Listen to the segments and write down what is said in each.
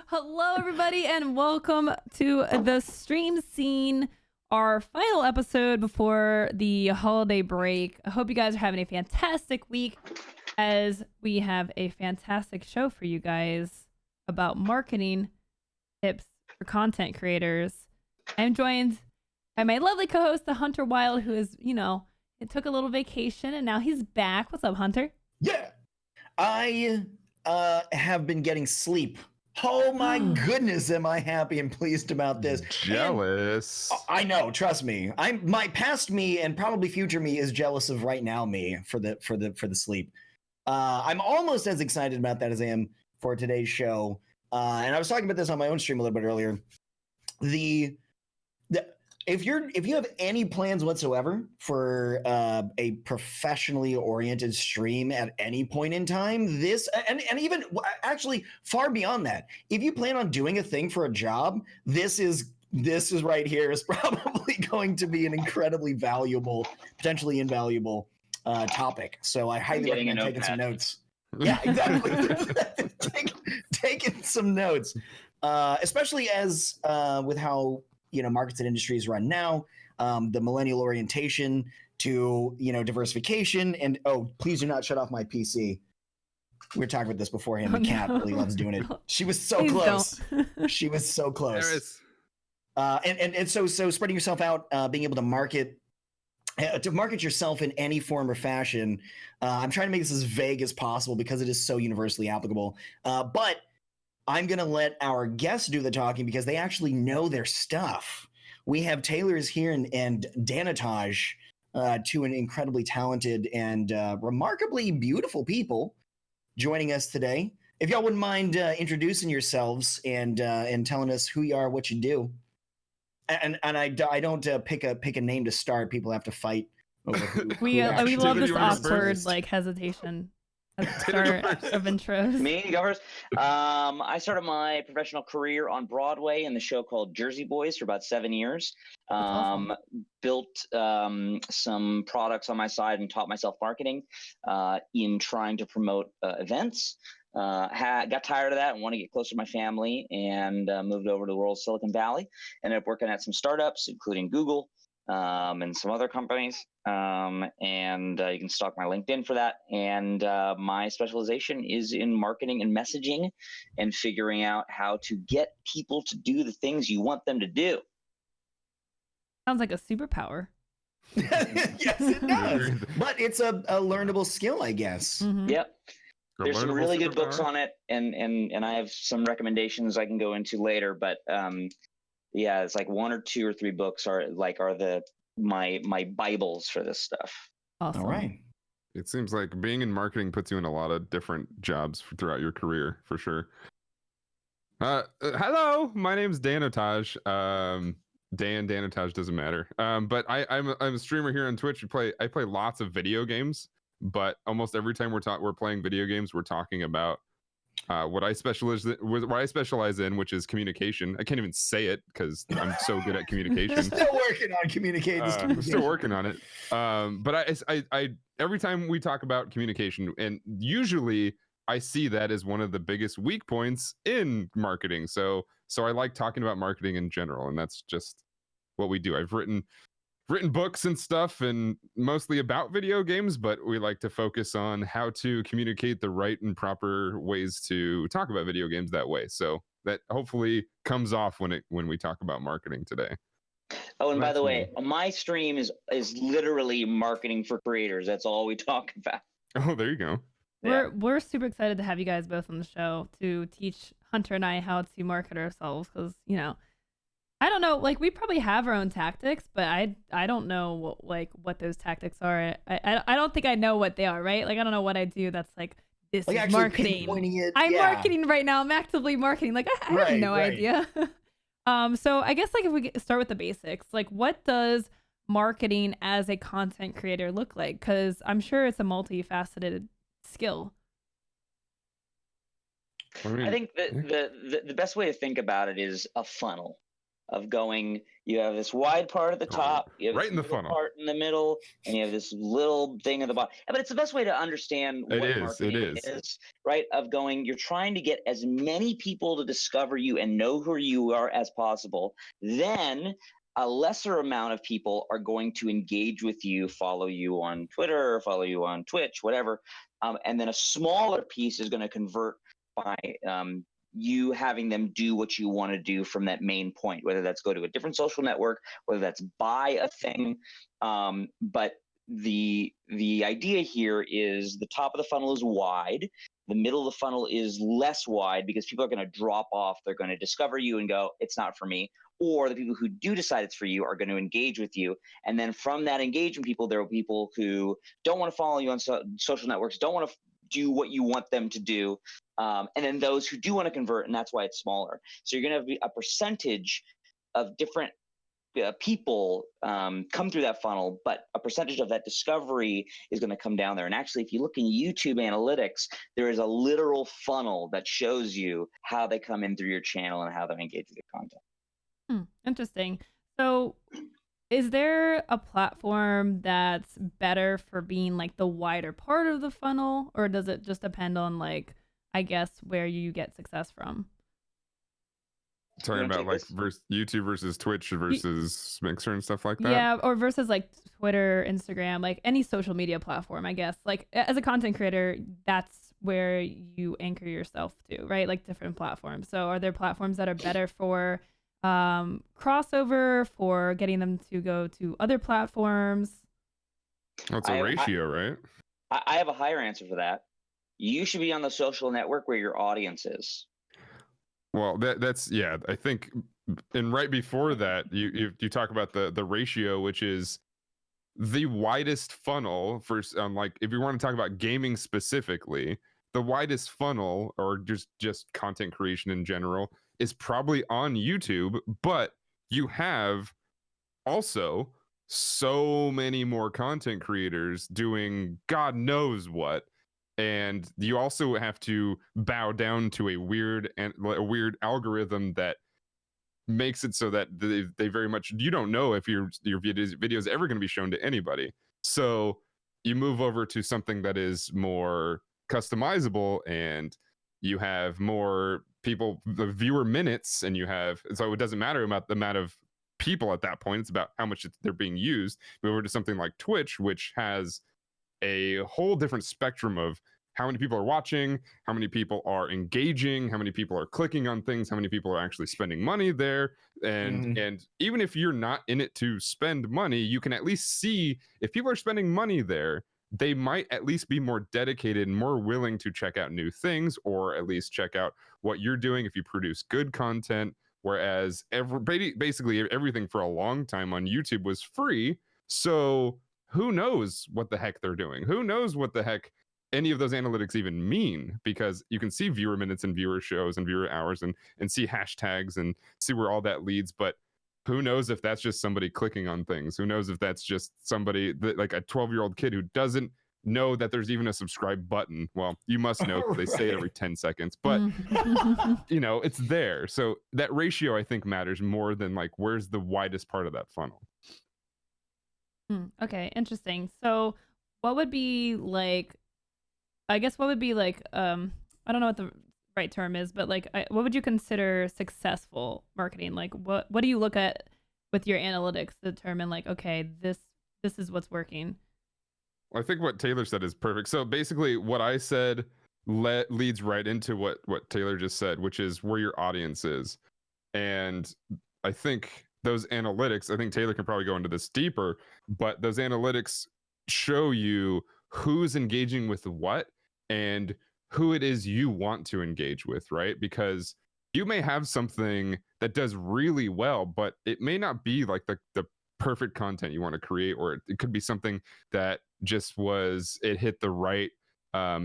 Hello, everybody, and welcome to the stream scene, our final episode before the holiday break. I hope you guys are having a fantastic week as we have a fantastic show for you guys about marketing tips for content creators. I'm joined by my lovely co-host, the Hunter Wild, who is, it took a little vacation and now he's back. What's up, Hunter? Yeah, I have been getting sleep. Oh my goodness, am I happy and pleased about this? Jealous. And I know, trust me. My past me and probably future me is jealous of right now me for the sleep. I'm almost as excited about that as I am for today's show. And I was talking about this on my own stream a little bit earlier. If you have any plans whatsoever for a professionally oriented stream at any point in time, this and even actually far beyond that, if you plan on doing a thing for a job, this is right here is probably going to be an incredibly valuable, potentially invaluable topic. So I highly recommend taking some notes. Yeah, exactly. taking some notes, especially as with how markets and industries run now, the millennial orientation to diversification, and please do not shut off my PC. We were talking about this beforehand. The cat really loves doing it. She was so close. She was so close. And so spreading yourself out, being able to market yourself in any form or fashion. I'm trying to make this as vague as possible because it is so universally applicable. But I'm going to let our guests do the talking because they actually know their stuff. We have TaylorIsHere and Danotage, two incredibly talented and remarkably beautiful people joining us today. If y'all wouldn't mind introducing yourselves and telling us who you are, what you do. And I don't pick a name to start. People have to fight over who. We love this awkward hesitation at the start of intros. Me, go first. I started my professional career on Broadway in the show called Jersey Boys for about 7 years. Awesome. Built some products on my side and taught myself marketing in trying to promote events. Got tired of that and wanted to get closer to my family and moved over to the world of Silicon Valley. Ended up working at some startups, including Google and some other companies. And you can stalk my LinkedIn for that. And my specialization is in marketing and messaging and figuring out how to get people to do the things you want them to do. Sounds like a superpower. Yes, it does. But it's a learnable skill, I guess. Mm-hmm. Yep. There's some really good books on it, and I have some recommendations I can go into later. But yeah, it's like 1 or 2 or 3 books are my Bibles for this stuff. Awesome. All right. It seems like being in marketing puts you in a lot of different jobs throughout your career, for sure. Hello, my name's Danotage. Danotage doesn't matter. But I'm a streamer here on Twitch. I play lots of video games, but almost every time we're playing video games, we're talking about what I specialize in, which is communication. I can't even say it because I'm so good at communication. Still working on communicating. Still working on it. But I every time we talk about communication, and usually I see that as one of the biggest weak points in marketing. So I like talking about marketing in general, and that's just what we do. I've written books and stuff, and mostly about video games, but we like to focus on how to communicate the right and proper ways to talk about video games that way. So that hopefully comes off when we talk about marketing today. Oh, and by the way, my stream is literally marketing for creators. That's all we talk about. Oh, there you go. We're super excited to have you guys both on the show to teach Hunter and I how to market ourselves, because I don't know, like, we probably have our own tactics, but I don't know what those tactics are. I don't think I know what they are, right? Like, I don't know what I do that's like, this is marketing. I'm marketing right now. I'm actively marketing. Like, I have no idea. So I guess, like, if we start with the basics, like, what does marketing as a content creator look like? Because I'm sure it's a multifaceted skill. I think the best way to think about it is a funnel. of going, you have this wide part at the top, you have Right this in the middle funnel. part in the middle, and you have this little thing at the bottom. But it's the best way to understand what It marketing is. is, right? Of going, you're trying to get as many people to discover you and know who you are as possible. Then a lesser amount of people are going to engage with you, follow you on Twitter, follow you on Twitch, whatever. And then a smaller piece is going to convert by you having them do what you want to do from that main point, whether that's go to a different social network, whether that's buy a thing. But the idea here is the top of the funnel is wide. The middle of the funnel is less wide because people are going to drop off. They're going to discover you and go, it's not for me. Or the people who do decide it's for you are going to engage with you. And then from that engagement, there are people who don't want to follow you on social networks, don't want to do what you want them to do. And then those who do want to convert, and that's why it's smaller. So you're going to have a percentage of different people come through that funnel, but a percentage of that discovery is going to come down there. And actually, if you look in YouTube analytics, there is a literal funnel that shows you how they come in through your channel and how they engage with your content. Interesting. So is there a platform that's better for being like the wider part of the funnel, or does it just depend on like, I guess, where you get success from? Talking about like YouTube versus Twitch versus Mixer and stuff like that? Yeah, or versus like Twitter, Instagram, like any social media platform, I guess. Like as a content creator, that's where you anchor yourself to, right? Like different platforms. So are there platforms that are better for crossover, for getting them to go to other platforms? That's a ratio, right? I have a higher answer for that. You should be on the social network where your audience is. Well, that's yeah. I think, and right before that, you talk about the ratio, which is the widest funnel for like if you want to talk about gaming specifically, the widest funnel or just content creation in general is probably on YouTube, but you have also so many more content creators doing God knows what. And you also have to bow down to a weird algorithm that makes it so that they very much, you don't know if your video is ever going to be shown to anybody. So you move over to something that is more customizable, and you have more people, the viewer minutes, and so it doesn't matter about the amount of people at that point. It's about how much they're being used. Move over to something like Twitch, which has a whole different spectrum of how many people are watching, how many people are engaging, how many people are clicking on things, how many people are actually spending money there. And even if you're not in it to spend money, you can at least see if people are spending money there, they might at least be more dedicated and more willing to check out new things, or at least check out what you're doing if you produce good content. Whereas basically everything for a long time on YouTube was free. So who knows what the heck they're doing? Who knows what the heck any of those analytics even mean? Because you can see viewer minutes and viewer shows and viewer hours and see hashtags and see where all that leads. But who knows if that's just somebody clicking on things? Who knows if that's just somebody like a 12-year-old kid who doesn't know that there's even a subscribe button? Well, you must know because they say it every 10 seconds. But, it's there. So that ratio, I think, matters more than like where's the widest part of that funnel. Okay, interesting. So what would be like, I guess what would be like, I don't know what the right term is, but like, what would you consider successful marketing? Like what do you look at with your analytics to determine like, okay, this is what's working? I think what Taylor said is perfect. So basically what I said leads right into what Taylor just said, which is where your audience is. And I think those analytics, I think Taylor can probably go into this deeper, but those analytics show you who's engaging with what and who it is you want to engage with, right? Because you may have something that does really well, but it may not be like the perfect content you want to create, or it could be something that just it hit the right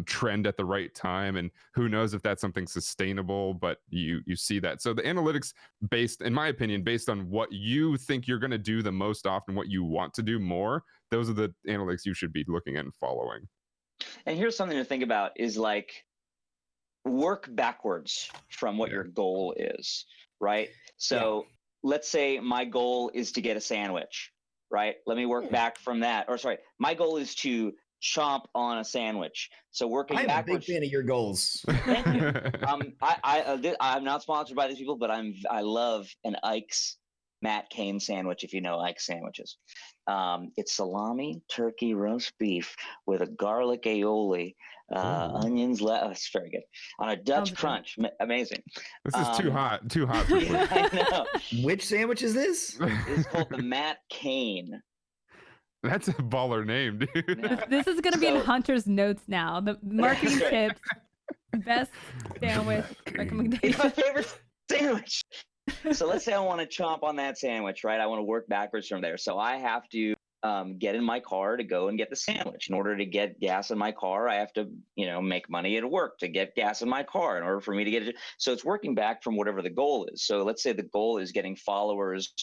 trend at the right time, and who knows if that's something sustainable, but you see that. So the analytics, based, in my opinion, based on what you think you're going to do the most often, what you want to do more, those are the analytics you should be looking at and following. And here's something to think about is like work backwards from what your goal is, right? So let's say my goal is to get a sandwich, right? Let me work back from that. Or sorry, my goal is to chomp on a sandwich. So working I'm a big backwards. fan of your goals. Thank you. I'm not sponsored by these people, but I love an Ike's Matt Cain sandwich. If you know Ike's sandwiches, it's salami, turkey, roast beef with a garlic aioli, onions, lettuce. Very good on a Dutch crunch. Amazing. This is too hot for Yeah, I know. Which sandwich is this? It's called the Matt Cain. That's a baller name, dude. Yeah. This is going to be in So- Hunter's notes now. The marketing That's right. tips, best sandwich It's my recommendation. favorite sandwich. So let's say I want to chomp on that sandwich, right? I want to work backwards from there. So I have to get in my car to go and get the sandwich. In order to get gas in my car, I have to, make money at work to get gas in my car in order for me to get it. So it's working back from whatever the goal is. So let's say the goal is getting followers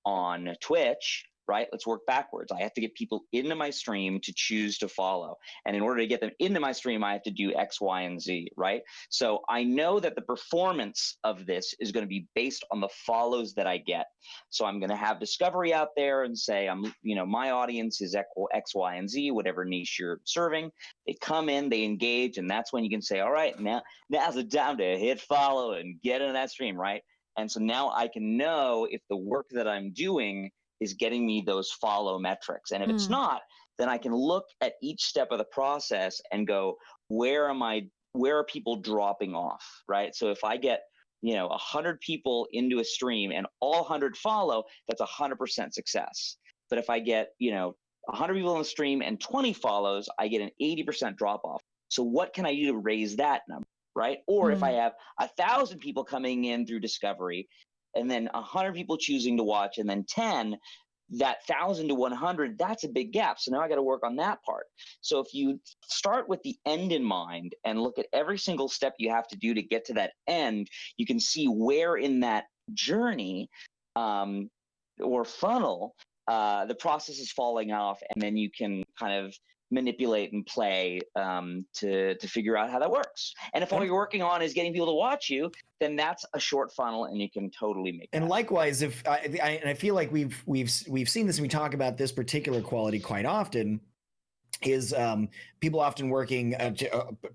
on Twitch, right? Let's work backwards. I have to get people into my stream to choose to follow. And in order to get them into my stream, I have to do X, Y, and Z, right? So I know that the performance of this is going to be based on the follows that I get. So I'm going to have discovery out there and say, my audience is X, Y, and Z, whatever niche you're serving. They come in, they engage, and that's when you can say, all right, now's the time to hit follow and get into that stream, right? And so now I can know if the work that I'm doing is getting me those follow metrics. And if it's not, then I can look at each step of the process and go, where are people dropping off, right? So if I get, 100 people into a stream and all 100 follow, that's 100% success. But if I get, 100 people on the stream and 20 follows, I get an 80% drop off. So what can I do to raise that number, right? Or if I have 1,000 people coming in through discovery, and then 100 people choosing to watch, and then 10, that 1,000 to 100, that's a big gap. So now I got to work on that part. So if you start with the end in mind and look at every single step you have to do to get to that end, you can see where in that journey or funnel the process is falling off, and then you can kind of manipulate and play to figure out how that works. And if all you're working on is getting people to watch you, then that's a short funnel, and you can totally make. And likewise, if I feel like we've seen this, and we talk about this particular quality quite often, is people often working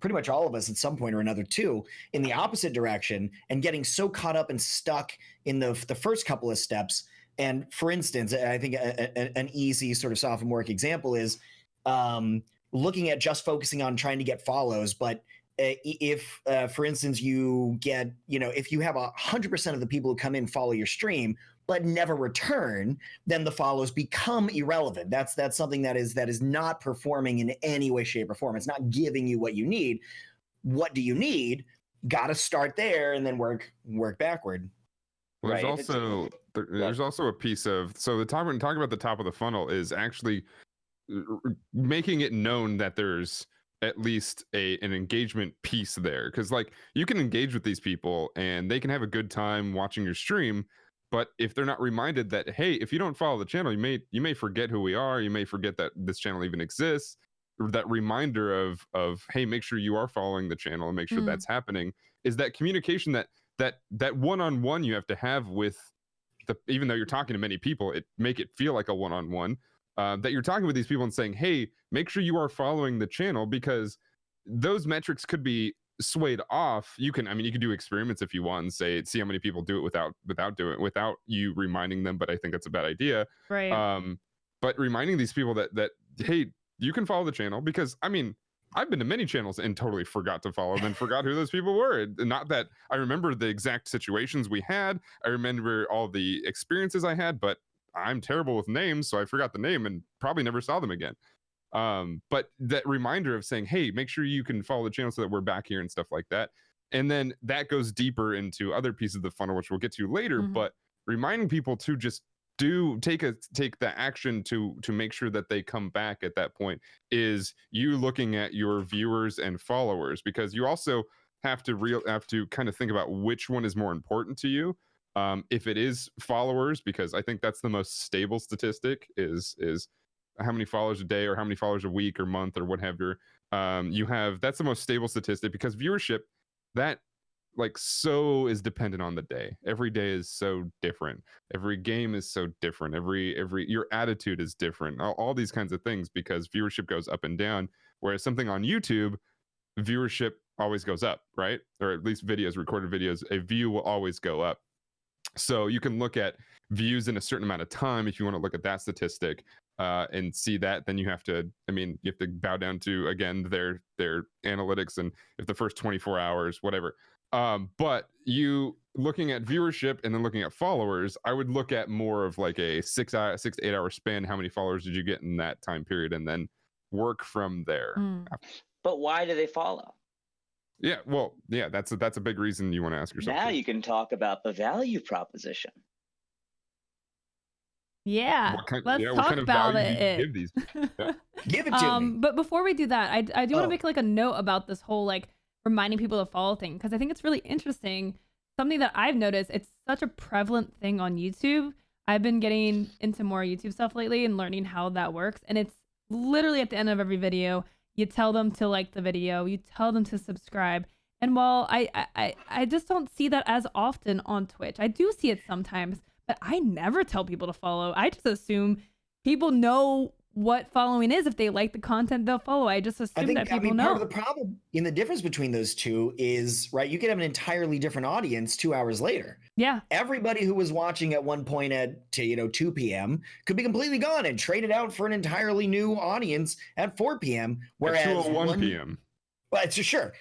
pretty much all of us at some point or another too in the opposite direction, and getting so caught up and stuck in the first couple of steps. And for instance, I think an easy sort of sophomore work example is looking at just focusing on trying to get follows. But if, for instance, you get, if you have 100% of the people who come in follow your stream, but never return, then the follows become irrelevant. That's something that is not performing in any way, shape, or form. It's not giving you what you need. What do you need? Got to start there and then work backward. Well, Right. there's also a piece of, so the talking about the top of the funnel is actually making it known that there's at least an engagement piece there, because like you can engage with these people and they can have a good time watching your stream, but if they're not reminded that, hey, if you don't follow the channel, you may forget who we are, you may forget that this channel even exists. That reminder of hey, make sure you are following the channel and make sure that's happening, is that communication that one-on-one you have to have with even though you're talking to many people, make it feel like a one-on-one, that you're talking with these people and saying, hey, make sure you are following the channel, because those metrics could be swayed off. You can do experiments if you want and see how many people do it without you reminding them, but I think that's a bad idea. Right. But reminding these people that hey, you can follow the channel, because I've been to many channels and totally forgot to follow them and forgot who those people were. Not that I remember the exact situations we had. I remember all the experiences I had, but I'm terrible with names, so I forgot the name and probably never saw them again. But that reminder of saying, hey, make sure you can follow the channel so that we're back here and stuff like that. And then that goes deeper into other pieces of the funnel, which we'll get to later, but reminding people to just take the action to make sure that they come back at that point is you looking at your viewers and followers, because you also have to kind of think about which one is more important to you. If it is followers, because I think that's the most stable statistic, is how many followers a day or how many followers a week or month or whatever you have. That's the most stable statistic, because viewership, that like so is dependent on the day. Every day is so different. Every game is so different. Every your attitude is different. All these kinds of things, because viewership goes up and down. Whereas something on YouTube, viewership always goes up, right? Or at least videos, recorded videos, a view will always go up. So you can look at views in a certain amount of time if you want to look at that statistic and see that. Then you have to, I mean, you have to bow down to, again, their analytics, and if the first 24 hours, whatever. But you looking at viewership and then looking at followers, I would look at more of like a 6 to 8 hour span. How many followers did you get in that time period, and then work from there. But why do they follow? Yeah, well, yeah, that's a big reason you want to ask yourself. Now you can talk about the value proposition. Yeah, let's talk about it. Give these? Yeah. Give it to me. But before we do that, I do want to make like a note about this whole like reminding people to follow thing, because I think it's really interesting. Something that I've noticed, it's such a prevalent thing on YouTube. I've been getting into more YouTube stuff lately and learning how that works, and it's literally at the end of every video, you tell them to like the video, you tell them to subscribe. And while I just don't see that as often on Twitch, I do see it sometimes, but I never tell people to follow. I just assume people know what following is. If they like the content, they'll follow. I just assume that people know. Part of the problem in the difference between those two is, right, you could have an entirely different audience 2 hours later. Yeah. Everybody who was watching at one point at 2 p.m. could be completely gone and traded out for an entirely new audience at 4 p.m. Whereas at 1 p.m. Well, it's sure.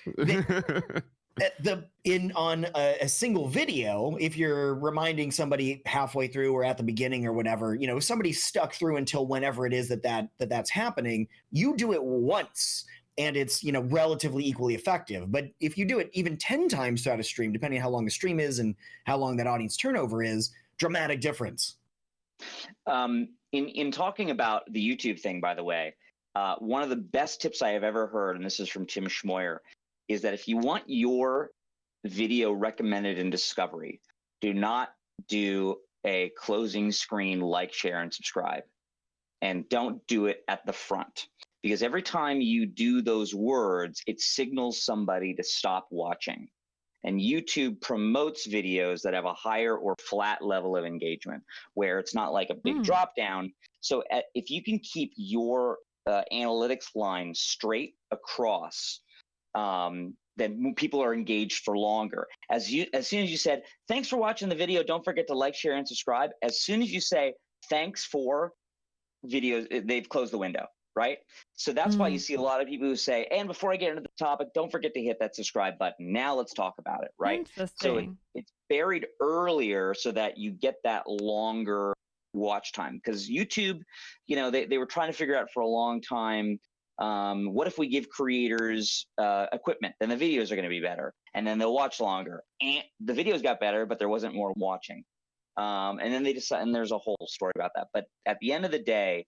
On a single video, if you're reminding somebody halfway through or at the beginning or whatever, you know, if somebody's stuck through until whenever it is that's happening, you do it once and it's, you know, relatively equally effective. But if you do it even 10 times throughout a stream, depending on how long the stream is and how long that audience turnover is, dramatic difference. In talking about the YouTube thing, by the way, one of the best tips I have ever heard, and this is from Tim Schmoyer, is that if you want your video recommended in discovery, do not do a closing screen like, share, and subscribe. And don't do it at the front. Because every time you do those words, it signals somebody to stop watching. And YouTube promotes videos that have a higher or flat level of engagement, where it's not like a big drop down. So if you can keep your analytics line straight across, then people are engaged for longer. As soon as you said, thanks for watching the video, don't forget to like, share, and subscribe. As soon as you say, thanks for videos, they've closed the window, right? So that's why you see a lot of people who say, and before I get into the topic, don't forget to hit that subscribe button. Now let's talk about it, right? So it's buried earlier so that you get that longer watch time. Because YouTube, you know, they were trying to figure out for a long time, what if we give creators equipment? Then the videos are going to be better, and then they'll watch longer. And the videos got better, but there wasn't more watching. And then they decide, and there's a whole story about that. But at the end of the day,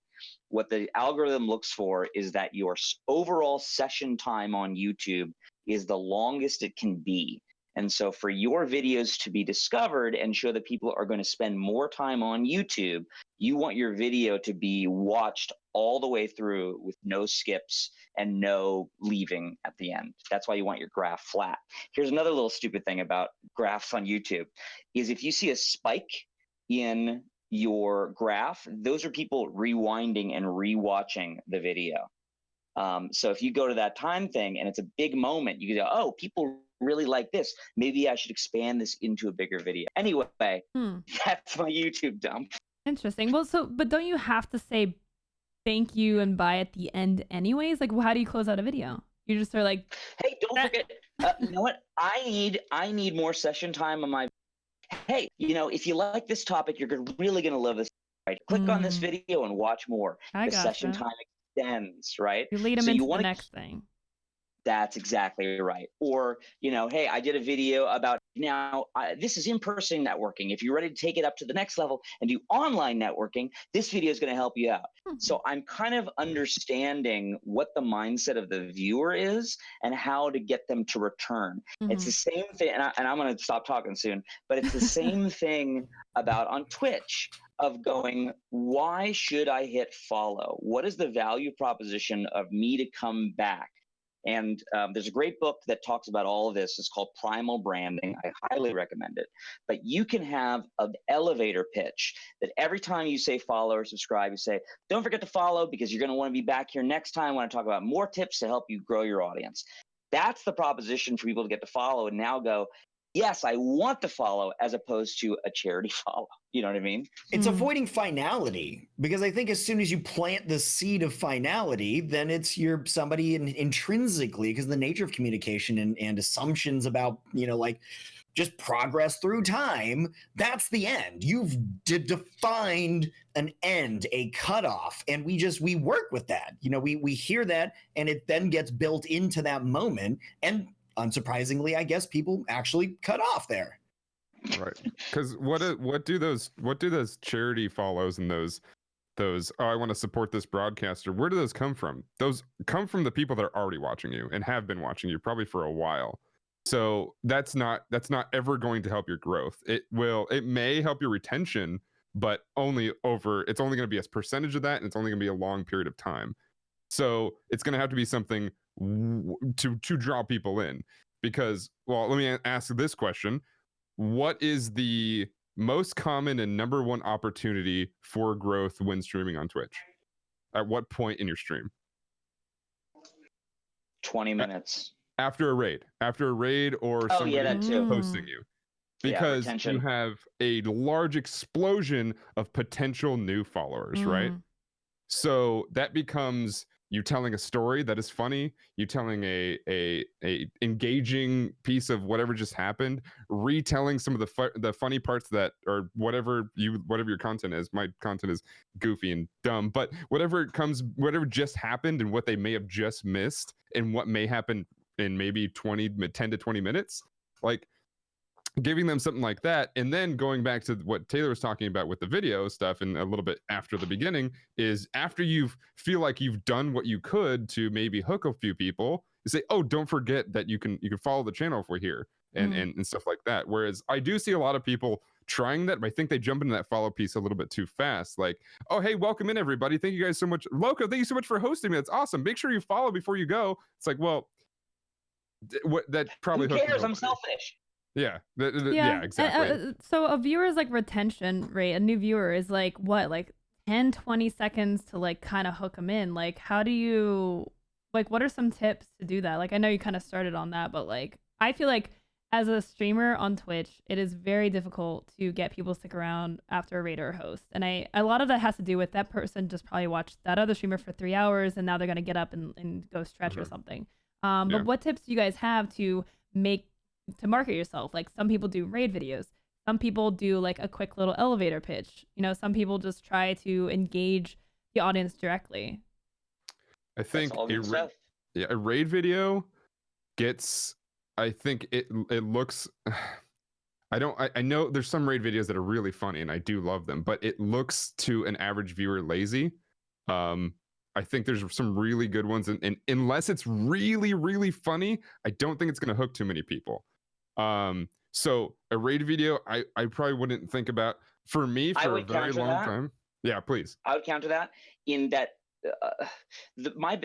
what the algorithm looks for is that your overall session time on YouTube is the longest it can be. And so for your videos to be discovered and show that people are going to spend more time on YouTube, you want your video to be watched all the way through with no skips and no leaving at the end. That's why you want your graph flat. Here's another little stupid thing about graphs on YouTube, is if you see a spike in your graph, those are people rewinding and rewatching the video. So if you go to that time thing and it's a big moment, you can go, oh, people really like this. Maybe I should expand this into a bigger video. Anyway, that's my YouTube dump. Interesting. Well, but don't you have to say thank you and bye at the end anyways? Like, well, how do you close out a video? You just are like, hey, don't forget, you know what? I need more session time on my, hey, you know, if you like this topic, you're really going to love this. Right? Click on this video and watch more. The session time extends, right? You lead them into the next thing. That's exactly right. Or, you know, hey, I did a video about now, this is in-person networking. If you're ready to take it up to the next level and do online networking, this video is going to help you out. So I'm kind of understanding what the mindset of the viewer is and how to get them to return. It's the same thing, and I'm going to stop talking soon, but it's the same thing about on Twitch of going, why should I hit follow? What is the value proposition of me to come back? And there's a great book that talks about all of this. It's called Primal Branding. I highly recommend it. But you can have an elevator pitch that every time you say follow or subscribe, you say, don't forget to follow because you're going to want to be back here next time when I talk about more tips to help you grow your audience. That's the proposition for people to get to follow and now go, yes, I want to follow, as opposed to a charity follow. You know what I mean? It's avoiding finality, because I think as soon as you plant the seed of finality, then it's somebody intrinsically, because the nature of communication and assumptions about, like just progress through time, that's the end. You've defined an end, a cutoff, and we work with that. We hear that, and it then gets built into that moment, and unsurprisingly, I guess people actually cut off there. Right. Because what do those charity follows and those I want to support this broadcaster, where do those come from? Those come from the people that are already watching you and have been watching you probably for a while. So that's not ever going to help your growth. It may help your retention, but it's only going to be a percentage of that, and it's only going to be a long period of time. So it's going to have to be something to draw people in, because, well, let me ask this question. What is the most common and number one opportunity for growth when streaming on Twitch? At what point in your stream? 20 minutes. After a raid or somebody posting you. Because you have a large explosion of potential new followers, right? So that becomes you telling a story that is funny, you telling a engaging piece of whatever just happened, retelling some of the funny parts that, or whatever your content is. My content is goofy and dumb, but whatever just happened and what they may have just missed and what may happen in maybe 10 to 20 minutes, like giving them something like that. And then going back to what Taylor was talking about with the video stuff, and a little bit after the beginning, is after you feel like you've done what you could to maybe hook a few people, you say, oh, don't forget that you can follow the channel if we're here, and stuff like that. Whereas I do see a lot of people trying that, but I think they jump into that follow piece a little bit too fast. Like, oh, hey, welcome in everybody. Thank you guys so much. Loco, thank you so much for hosting me. That's awesome. Make sure you follow before you go. It's like, well, that probably who cares? I'm selfish. Yeah, exactly. So a viewer's like retention rate, a new viewer is like what, like 10, 20 seconds to like kind of hook them in. Like, how do you, like, what are some tips to do that? Like, I know you kind of started on that, but like, I feel like as a streamer on Twitch, it is very difficult to get people to stick around after a raid or a host. And a lot of that has to do with that person just probably watched that other streamer for 3 hours and now they're going to get up and go stretch or something. But what tips do you guys have to market yourself? Like, some people do raid videos, some people do like a quick little elevator pitch, some people just try to engage the audience directly. I think a raid video gets, I think it looks, I know there's some raid videos that are really funny and I do love them, but it looks to an average viewer lazy. I think there's some really good ones, and unless it's really, really funny, I don't think it's going to hook too many people. So a raid video, I probably wouldn't think about, for me, for a very long time. Yeah, please. I would counter that in that my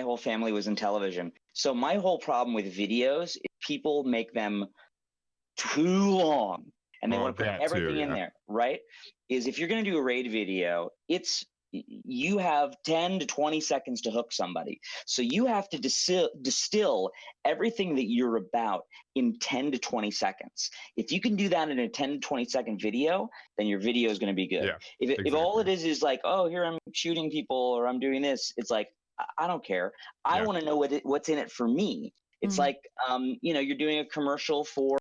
whole family was in television. So my whole problem with videos is people make them too long and they want to put everything in there, right? Is if you're going to do a raid video, you have 10 to 20 seconds to hook somebody. So you have to distill everything that you're about in 10 to 20 seconds. If you can do that in a 10 to 20 second video, then your video is going to be good. Yeah, if all it is like, oh, here I'm shooting people or I'm doing this, it's like, I don't care. I want to know what's in it for me. It's like, you're doing a commercial for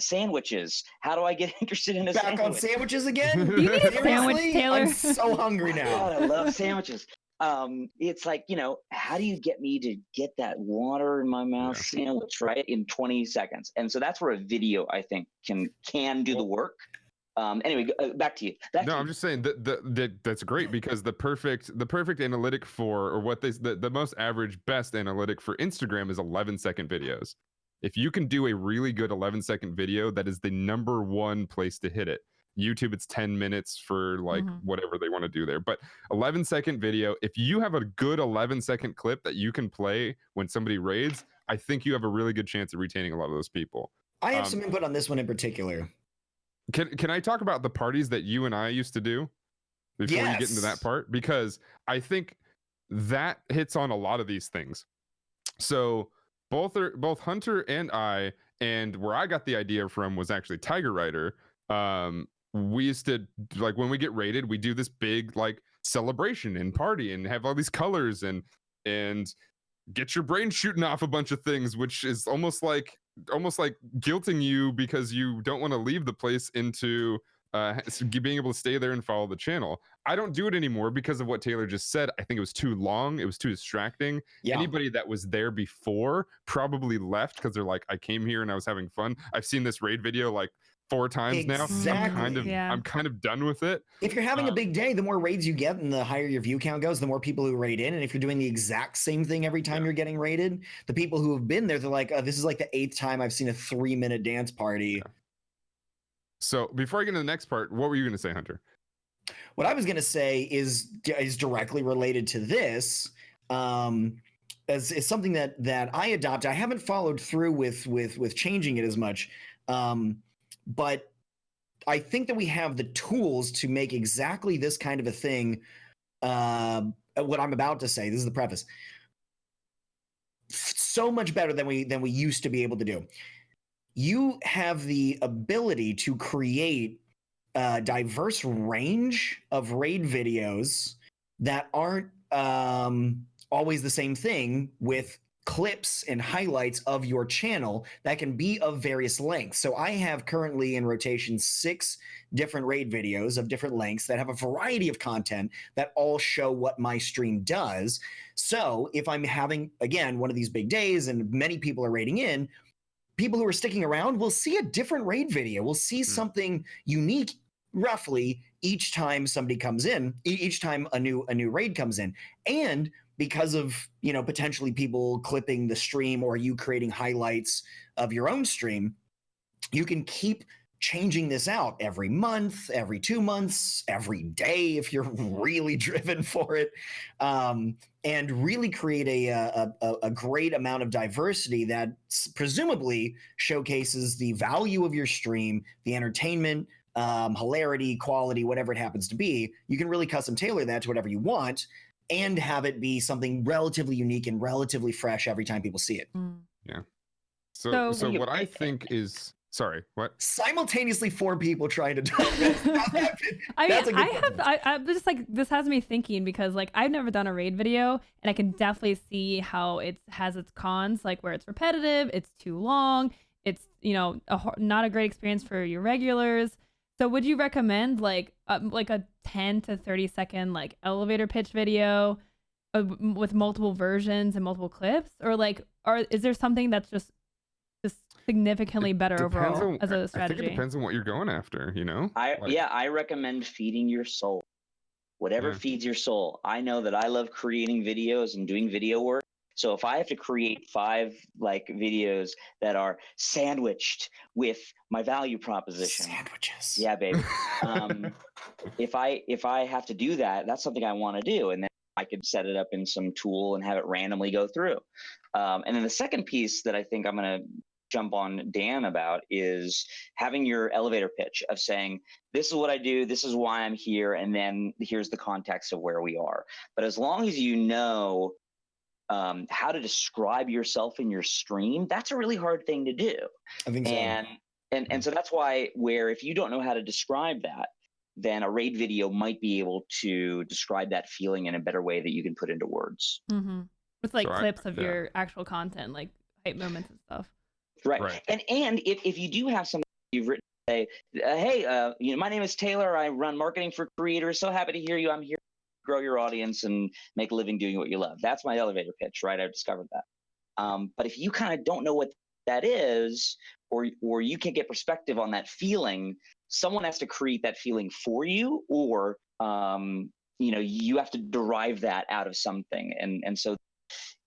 sandwiches. How do I get interested in a sandwich? Back on sandwiches again? You need a sandwich, Taylor. I'm so hungry now. God, I love sandwiches. It's like, how do you get me to get that water in my mouth sandwich, right, in 20 seconds? And so that's where a video, I think, can do the work. Anyway, back to you. I'm just saying that's great, because the perfect analytic for, or what the most average best analytic for Instagram is 11-second videos. If you can do a really good 11-second video, that is the number one place to hit it. YouTube, it's 10 minutes for like Mhm. whatever they want to do there. But 11-second video, if you have a good 11-second clip that you can play when somebody raids, I think you have a really good chance of retaining a lot of those people. I have some input on this one in particular. Can I talk about the parties that you and I used to do before you get into that Yes. part? Because I think that hits on a lot of these things. So both Hunter and I, and where I got the idea from was actually Tiger Rider. We used to, like, when we get raided, we do this big like celebration and party and have all these colors and get your brain shooting off a bunch of things, which is almost like guilting you because you don't want to leave the place into being able to stay there and follow the channel. I don't do it anymore because of what Taylor just said. I think it was too long. It was too distracting. Yeah. Anybody that was there before probably left because they're like, I came here and I was having fun. I've seen this raid video like 4 times now. Exactly. I'm kind of done with it. If you're having a big day, the more raids you get and the higher your view count goes, the more people who raid in. And if you're doing the exact same thing every time you're getting raided, the people who have been there, they're like, this is like the 8th time I've seen a 3-minute dance party. Yeah. So before I get into the next part, what were you going to say, Hunter? What I was going to say is directly related to this. As something that I adopt. I haven't followed through with changing it as much. But I think that we have the tools to make exactly this kind of a thing. What I'm about to say, this is the preface, so much better than we used to be able to do. You have the ability to create a diverse range of raid videos that aren't always the same thing, with clips and highlights of your channel that can be of various lengths. So I have currently in rotation 6 different raid videos of different lengths that have a variety of content that all show what my stream does. So if I'm having, again, one of these big days and many people are raiding in, people who are sticking around will see a different raid video. We'll see something unique roughly each time somebody comes in, each time a new raid comes in. And because of, potentially people clipping the stream or you creating highlights of your own stream, you can keep changing this out every month, every 2 months, every day if you're really driven for it, and really create a great amount of diversity that presumably showcases the value of your stream, the entertainment, hilarity, quality, whatever it happens to be. You can really custom tailor that to whatever you want and have it be something relatively unique and relatively fresh every time people see it. Yeah. So what I think is, sorry, what? Simultaneously 4 people trying to talk. I just like, this has me thinking, because like I've never done a raid video and I can definitely see how it has its cons, like where it's repetitive, it's too long, it's not a great experience for your regulars. So would you recommend like a 10 to 30 second like elevator pitch video with multiple versions and multiple clips, or is there something that's just significantly better overall as a strategy? I think it depends on what you're going after, I recommend feeding your soul. Whatever feeds your soul. I know that I love creating videos and doing video work. So if I have to create 5 like videos that are sandwiched with my value proposition, sandwiches, yeah, baby. If I have to do that, that's something I want to do, and then I could set it up in some tool and have it randomly go through. And then the second piece that I think I'm going to jump on Dan about is having your elevator pitch of saying, this is what I do, this is why I'm here, and then here's the context of where we are. But as long as you know how to describe yourself in your stream, that's a really hard thing to do. I think so. And so that's why, where if you don't know how to describe that, then a raid video might be able to describe that feeling in a better way that you can put into words. Mm-hmm. With like clips of your actual content, like hype moments and stuff. Right. And if you do have something you've written, say, hey, my name is Taylor. I run marketing for creators. So happy to hear you. I'm here to grow your audience and make a living doing what you love. That's my elevator pitch, right? I've discovered that. But if you kind of don't know what that is, or you can't get perspective on that feeling, someone has to create that feeling for you, or you have to derive that out of something. And so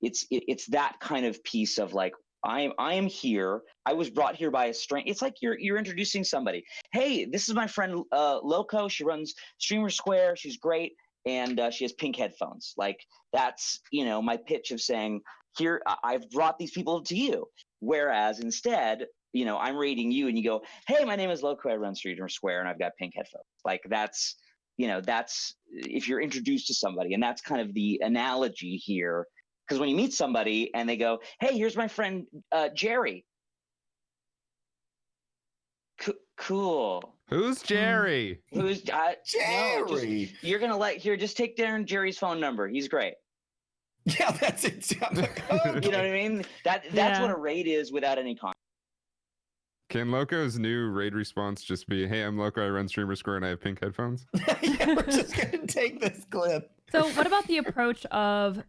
it's that kind of piece of like, I am here. I was brought here by a stranger. It's like you're introducing somebody. Hey, this is my friend Loco. She runs StreamerSquare. She's great, and she has pink headphones. Like that's my pitch of saying, here I've brought these people to you. Whereas instead, I'm rating you, and you go, hey, my name is Loco. I run StreamerSquare, and I've got pink headphones. Like that's if you're introduced to somebody, and that's kind of the analogy here. Because when you meet somebody and they go, hey, here's my friend Jerry. Cool. Who's Jerry? Who's Jerry? You're going to just take Darren Jerry's phone number. He's great. Yeah, that's it. Okay. You know what I mean? That's what a raid is without any context. Can Loco's new raid response just be, hey, I'm Loco, I run StreamerSquare, and I have pink headphones? Yeah, we're just going to take this clip. So what about the approach of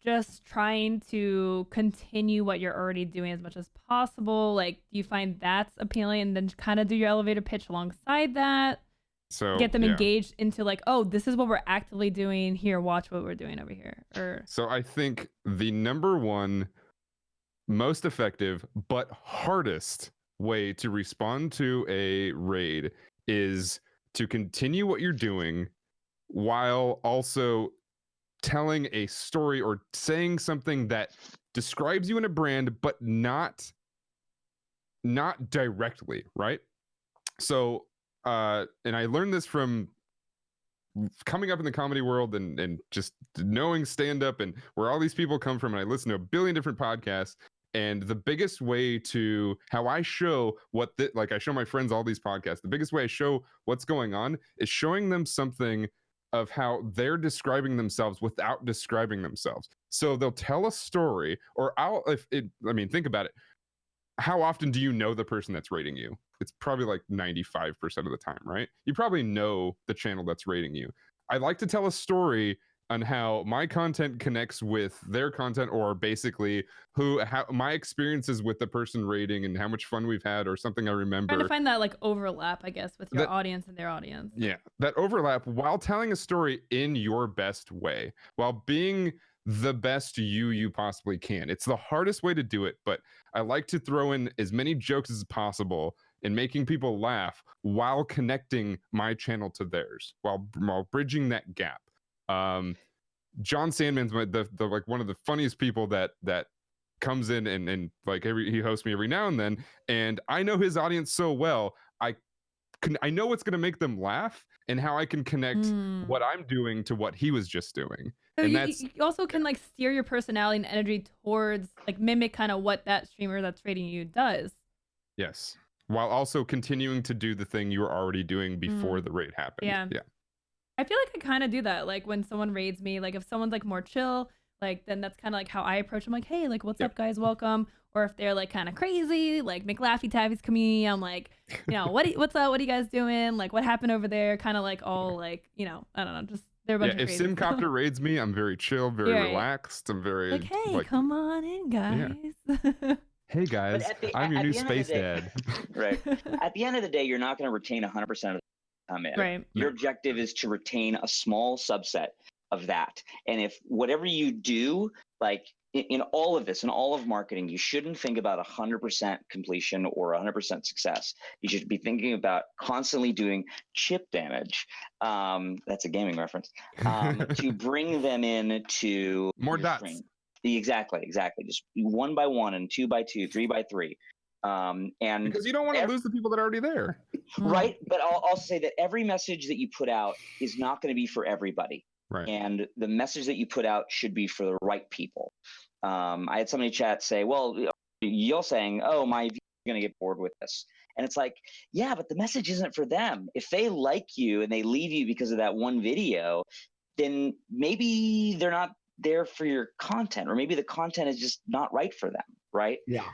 just trying to continue what you're already doing as much as possible? Like, do you find that's appealing, and then kind of do your elevator pitch alongside that? So get them engaged into like, oh, this is what we're actively doing here. Watch what we're doing over here. So I think the number one most effective but hardest way to respond to a raid is to continue what you're doing while also telling a story or saying something that describes you in a brand, but not directly, right? So and I learned this from coming up in the comedy world and just knowing stand-up and where all these people come from, and I listen to a billion different podcasts. And the biggest way to how I show like I show my friends all these podcasts, the biggest way I show what's going on is showing them something of how they're describing themselves without describing themselves. So they'll tell a story, or think about it. How often do you know the person that's rating you? It's probably like 95% of the time, right? You probably know the channel that's rating you. I like to tell a story on how my content connects with their content, or basically how my experiences with the person rating and how much fun we've had, or something I remember. Trying to find that like overlap, I guess, with your audience and their audience. Yeah, that overlap while telling a story in your best way, while being the best you possibly can. It's the hardest way to do it, but I like to throw in as many jokes as possible and making people laugh while connecting my channel to theirs, while bridging that gap. John Sandman's the like one of the funniest people that comes in and like he hosts me every now and then, and I know his audience so well. I know what's going to make them laugh and how I can connect what I'm doing to what he was just doing. So and you also can like steer your personality and energy towards like mimic kind of what that streamer that's rating you does. Yes, while also continuing to do the thing you were already doing before the raid happened. Yeah. I feel like I kind of do that. Like when someone raids me, like if someone's like more chill, like then that's kind of like how I approach them. Like, hey, like what's up, guys? Welcome. Or if they're like kind of crazy, like McLaffy Taffy's community, I'm like, what's up? What are you guys doing? Like what happened over there? Kind of like all like, I don't know, just they're a bunch of if crazy. Simcopter raids me, I'm very chill, very relaxed. I'm very like, hey, come on in, guys. Yeah. Hey guys, I'm your new space dad. Right. At the end of the day, you're not going to retain 100% of the time in. Right. Your objective is to retain a small subset of that. And if whatever you do, like in all of this, in all of marketing, you shouldn't think about 100% completion or 100% success. You should be thinking about constantly doing chip damage. That's a gaming reference. To bring them in to more dots. Stream. Exactly. Just 1 by 1 and 2 by 2, 3 by 3. And because you don't want to lose the people that are already there. Right. But I'll also say that every message that you put out is not going to be for everybody. Right. And the message that you put out should be for the right people. I had somebody chat say, well, you're saying, oh, my viewers are going to get bored with this. And it's like, yeah, but the message isn't for them. If they like you and they leave you because of that one video, then maybe they're not there for your content, or maybe the content is just not right for them. Right. Yeah.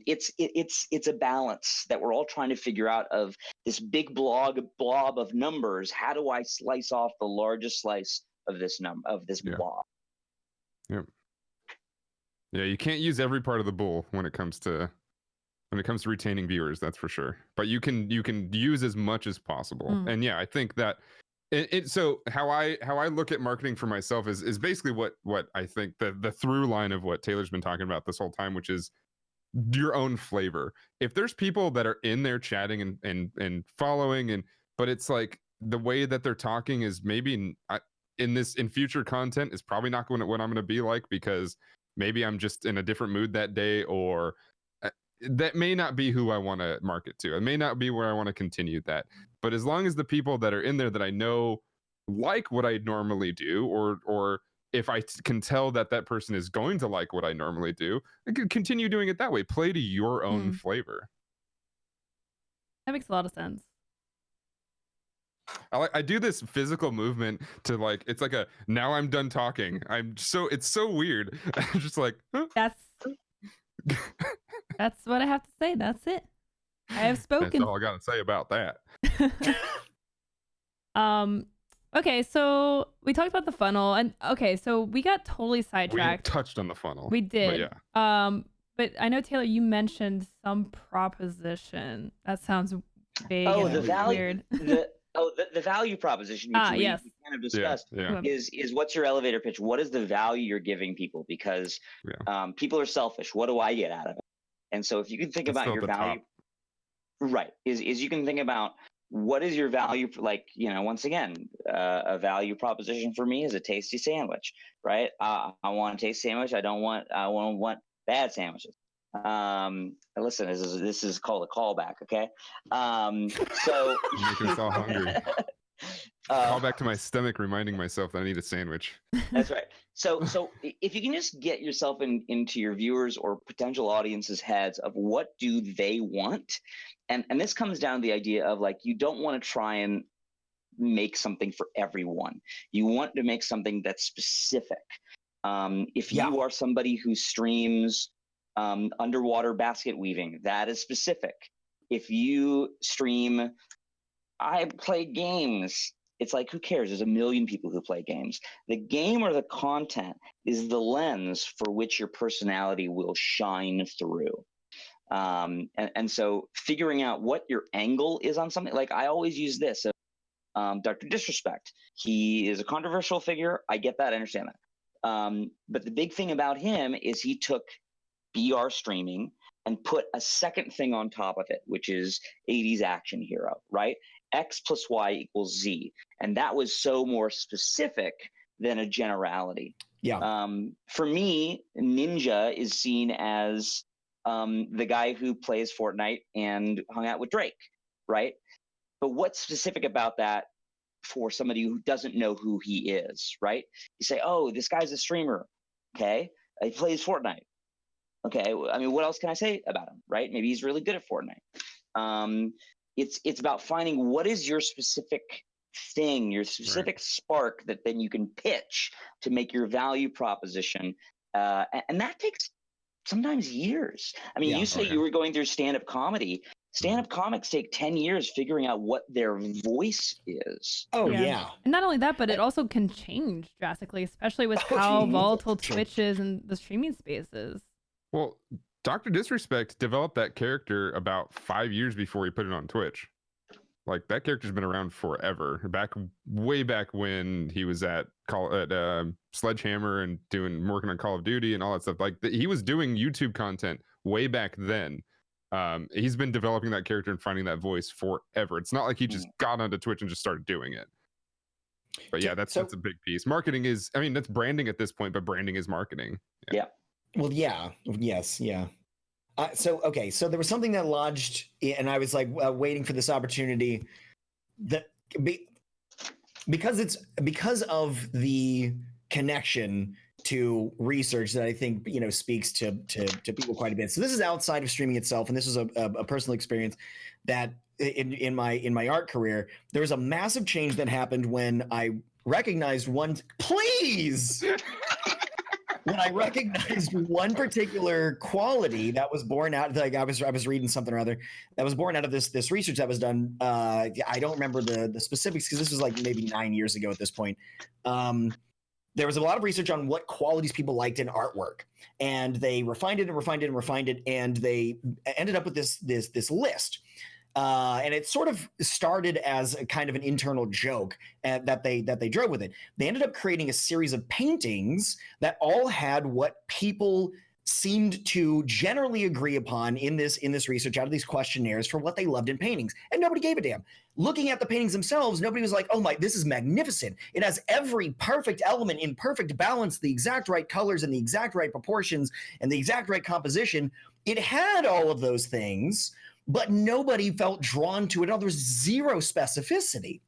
It's a balance that we're all trying to figure out of this big blob of numbers. How do I slice off the largest slice of this blob? Yep. Yeah. You can't use every part of the bull when it comes to retaining viewers. That's for sure. But you can use as much as possible. And yeah, I think that so how I look at marketing for myself is basically what I think the through line of what Taylor's been talking about this whole time, which is your own flavor. If there's people that are in there chatting and following, but it's like the way that they're talking is maybe in future content is probably not what I'm going to be like, because maybe I'm just in a different mood that day, or that may not be who I want to market to. It may not be where I want to continue that. But as long as the people that are in there that I know like what I normally do, or if I can tell that that person is going to like what I normally do, I could continue doing it that way. Play to your own flavor. That makes a lot of sense. I do this physical movement to like, it's like now I'm done talking. It's so weird. I'm just like, huh? That's what I have to say. That's it. I have spoken. That's all I got to say about that. Okay, so we talked about the funnel, and okay, so we got totally sidetracked. We touched on the funnel. We did. But yeah. But I know, Taylor, you mentioned some proposition. That sounds vague and weird. The value proposition, which we kind of discussed, is what's your elevator pitch? What is the value you're giving people? Because people are selfish. What do I get out of it? And so if you can think about your value, right, is you can think about what is your value, like, once again, a value proposition for me is a tasty sandwich, right? I want a tasty sandwich. I don't want bad sandwiches. Listen, this is called a callback, okay? So making us all hungry. Call back to my stomach, reminding myself that I need a sandwich. That's right. So if you can just get yourself into your viewers or potential audience's heads of what do they want, and this comes down to the idea of, like, you don't want to try and make something for everyone. You want to make something that's specific. If you are somebody who streams underwater basket weaving, that is specific. If you stream, I play games, it's like, who cares? There's a million people who play games. The game or the content is the lens for which your personality will shine through. And so figuring out what your angle is on something, like I always use this. Dr. Disrespect, he is a controversial figure. I get that. I understand that. But the big thing about him is he took BR streaming and put a second thing on top of it, which is 80s action hero, right? X plus Y equals Z. And that was so more specific than a generality. Yeah. For me, Ninja is seen as the guy who plays Fortnite and hung out with Drake, right? But what's specific about that for somebody who doesn't know who he is, right? You say, oh, this guy's a streamer. Okay. He plays Fortnite. Okay, I mean, what else can I say about him, right? Maybe he's really good at Fortnite. It's about finding what is your specific thing, your specific spark that then you can pitch to make your value proposition. And that takes sometimes years. I mean, you say you were going through stand-up comedy. Stand-up comics take 10 years figuring out what their voice is. Oh, yeah. And not only that, but it also can change drastically, especially with how volatile Twitch is and the streaming spaces. Well, Dr. Disrespect developed that character about 5 years before he put it on Twitch. Like, that character's been around forever. Way back when he was at Sledgehammer and working on Call of Duty and all that stuff. Like, he was doing YouTube content way back then. He's been developing that character and finding that voice forever. It's not like he just got onto Twitch and just started doing it. But yeah, that's a big piece. Marketing is, I mean, that's branding at this point, but branding is marketing. Yeah. Well, yeah. Yes. Yeah. So there was something that lodged, and I was like waiting for this opportunity that because of the connection to research that I think, speaks to people quite a bit. So this is outside of streaming itself. And this is a personal experience that in my art career, there was a massive change that happened when I recognized one particular quality that was born out. Like I was reading something or other that was born out of this research that was done. I don't remember the specifics because this was like maybe 9 years ago at this point. There was a lot of research on what qualities people liked in artwork, and they refined it, and they ended up with this list. And it sort of started as a kind of an internal joke that they drove with it. They ended up creating a series of paintings that all had what people seemed to generally agree upon in this research out of these questionnaires for what they loved in paintings, and nobody gave a damn. Looking at the paintings themselves, nobody was like, oh my, this is magnificent. It has every perfect element in perfect balance, the exact right colors and the exact right proportions and the exact right composition. It had all of those things, but nobody felt drawn to it. No, there was zero specificity.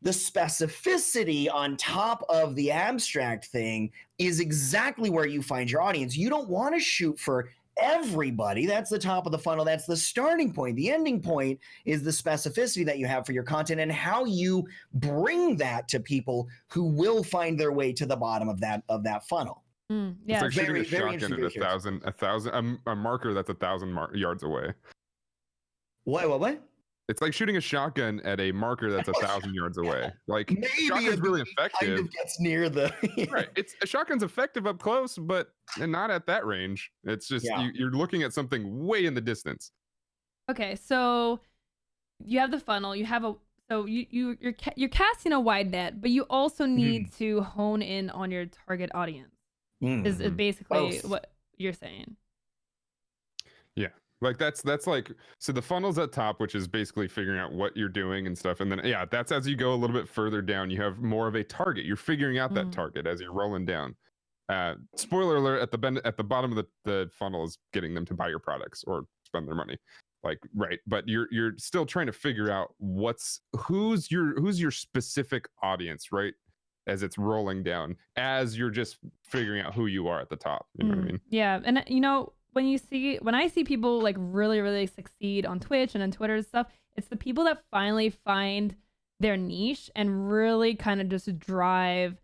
The specificity on top of the abstract thing is exactly where you find your audience. You don't want to shoot for everybody. That's the top of the funnel. That's the starting point. The ending point is the specificity that you have for your content and how you bring that to people who will find their way to the bottom of that funnel. Yeah, it's like very, shooting a very shotgun at a thousand, a marker that's 1,000 yards away. What? It's like shooting a shotgun at a marker that's 1,000 yards away. Like, maybe shotgun's really effective. Kind of gets near the right. It's a shotgun's effective up close, but not at that range. It's just you're looking at something way in the distance. Okay, so you have the funnel. You have you're casting a wide net, but you also need to hone in on your target audience. Is basically what you're saying. Yeah. Like that's like, so the funnel's at top, which is basically figuring out what you're doing and stuff. And then, that's as you go a little bit further down, you have more of a target. You're figuring out that target as you're rolling down. Spoiler alert, at the bottom of the funnel is getting them to buy your products or spend their money. Like, right. But you're still trying to figure out who's your specific audience, right? As it's rolling down, as you're just figuring out who you are at the top. You know what I mean? Yeah. And when I see people like really, really succeed on Twitch and on Twitter and stuff, it's the people that finally find their niche and really kind of just drive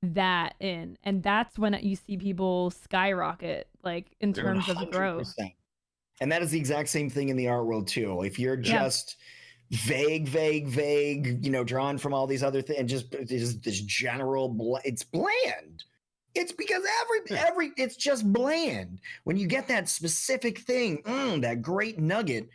that in. And that's when you see people skyrocket, like in terms of growth. And that is the exact same thing in the art world too. If you're just vague, drawn from all these other things, and just this general, it's bland. It's because every it's just bland. When you get that specific thing, that great nugget,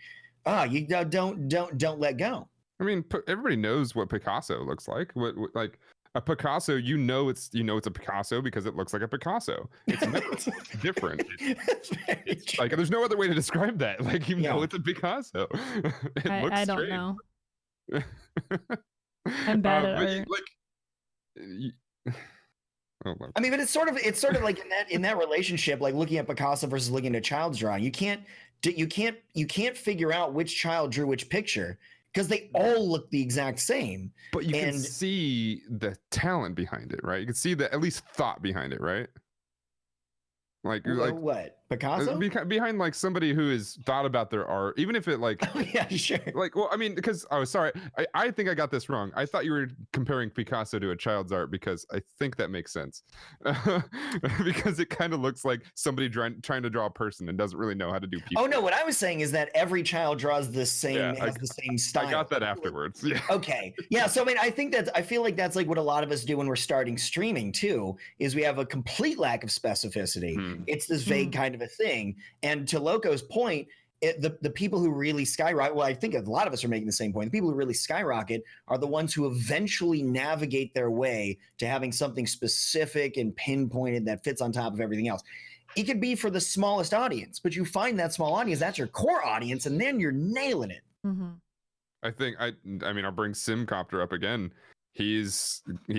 you don't let go. I mean, everybody knows what Picasso looks like. What like a Picasso, it's a Picasso because it looks like a Picasso. It's never different. It's like there's no other way to describe that. Like know it's a Picasso. I don't know. I'm bad at art. I mean, but it's sort of like in that relationship, like looking at Picasso versus looking at a child's drawing. You can't figure out which child drew which picture because they all look the exact same. But you can see the talent behind it, right? You can see the at least thought behind it, right? Like what? Picasso? Behind like somebody who has thought about their art, even if it like yeah, sure. Like, well, I mean, because sorry, I think I got this wrong. I thought you were comparing Picasso to a child's art because I think that makes sense. Because it kind of looks like somebody trying to draw a person and doesn't really know how to do people. Oh no, what I was saying is that every child draws the same has the same style. I got that afterwards. Yeah. Okay. Yeah, so I mean, I feel like that's like what a lot of us do when we're starting streaming too, is we have a complete lack of specificity. It's this vague kind of a thing. And to Loco's point, the people who really skyrocket, well, I think a lot of us are making the same point. The people who really skyrocket are the ones who eventually navigate their way to having something specific and pinpointed that fits on top of everything else. It could be for the smallest audience, but you find that small audience, that's your core audience, and then you're nailing it. I think I mean, I'll bring Simcopter up again. He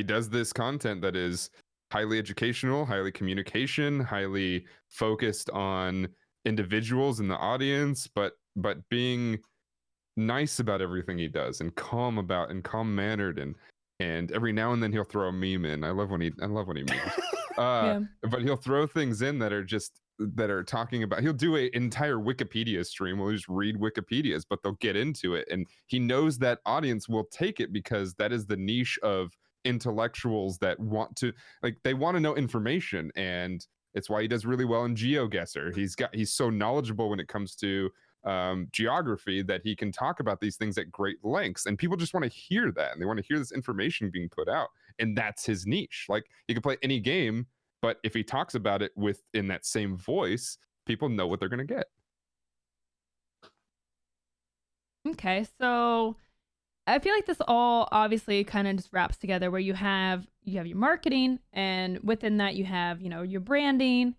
does this content that is highly educational, highly communication, highly focused on individuals in the audience, but being nice about everything he does and calm mannered, and every now and then he'll throw a meme in. I love when he memes. But he'll throw things in that are talking about, he'll do an entire Wikipedia stream. We'll just read Wikipedias, but they'll get into it. And he knows that audience will take it because that is the niche of intellectuals that want to know information, and it's why he does really well in GeoGuessr. He's so knowledgeable when it comes to geography that he can talk about these things at great lengths, and people just want to hear that, and they want to hear this information being put out, and that's his niche. Like, he can play any game, but if he talks about it in that same voice, people know what they're going to get. Okay, so I feel like this all obviously kind of just wraps together where you have your marketing, and within that you have, your branding,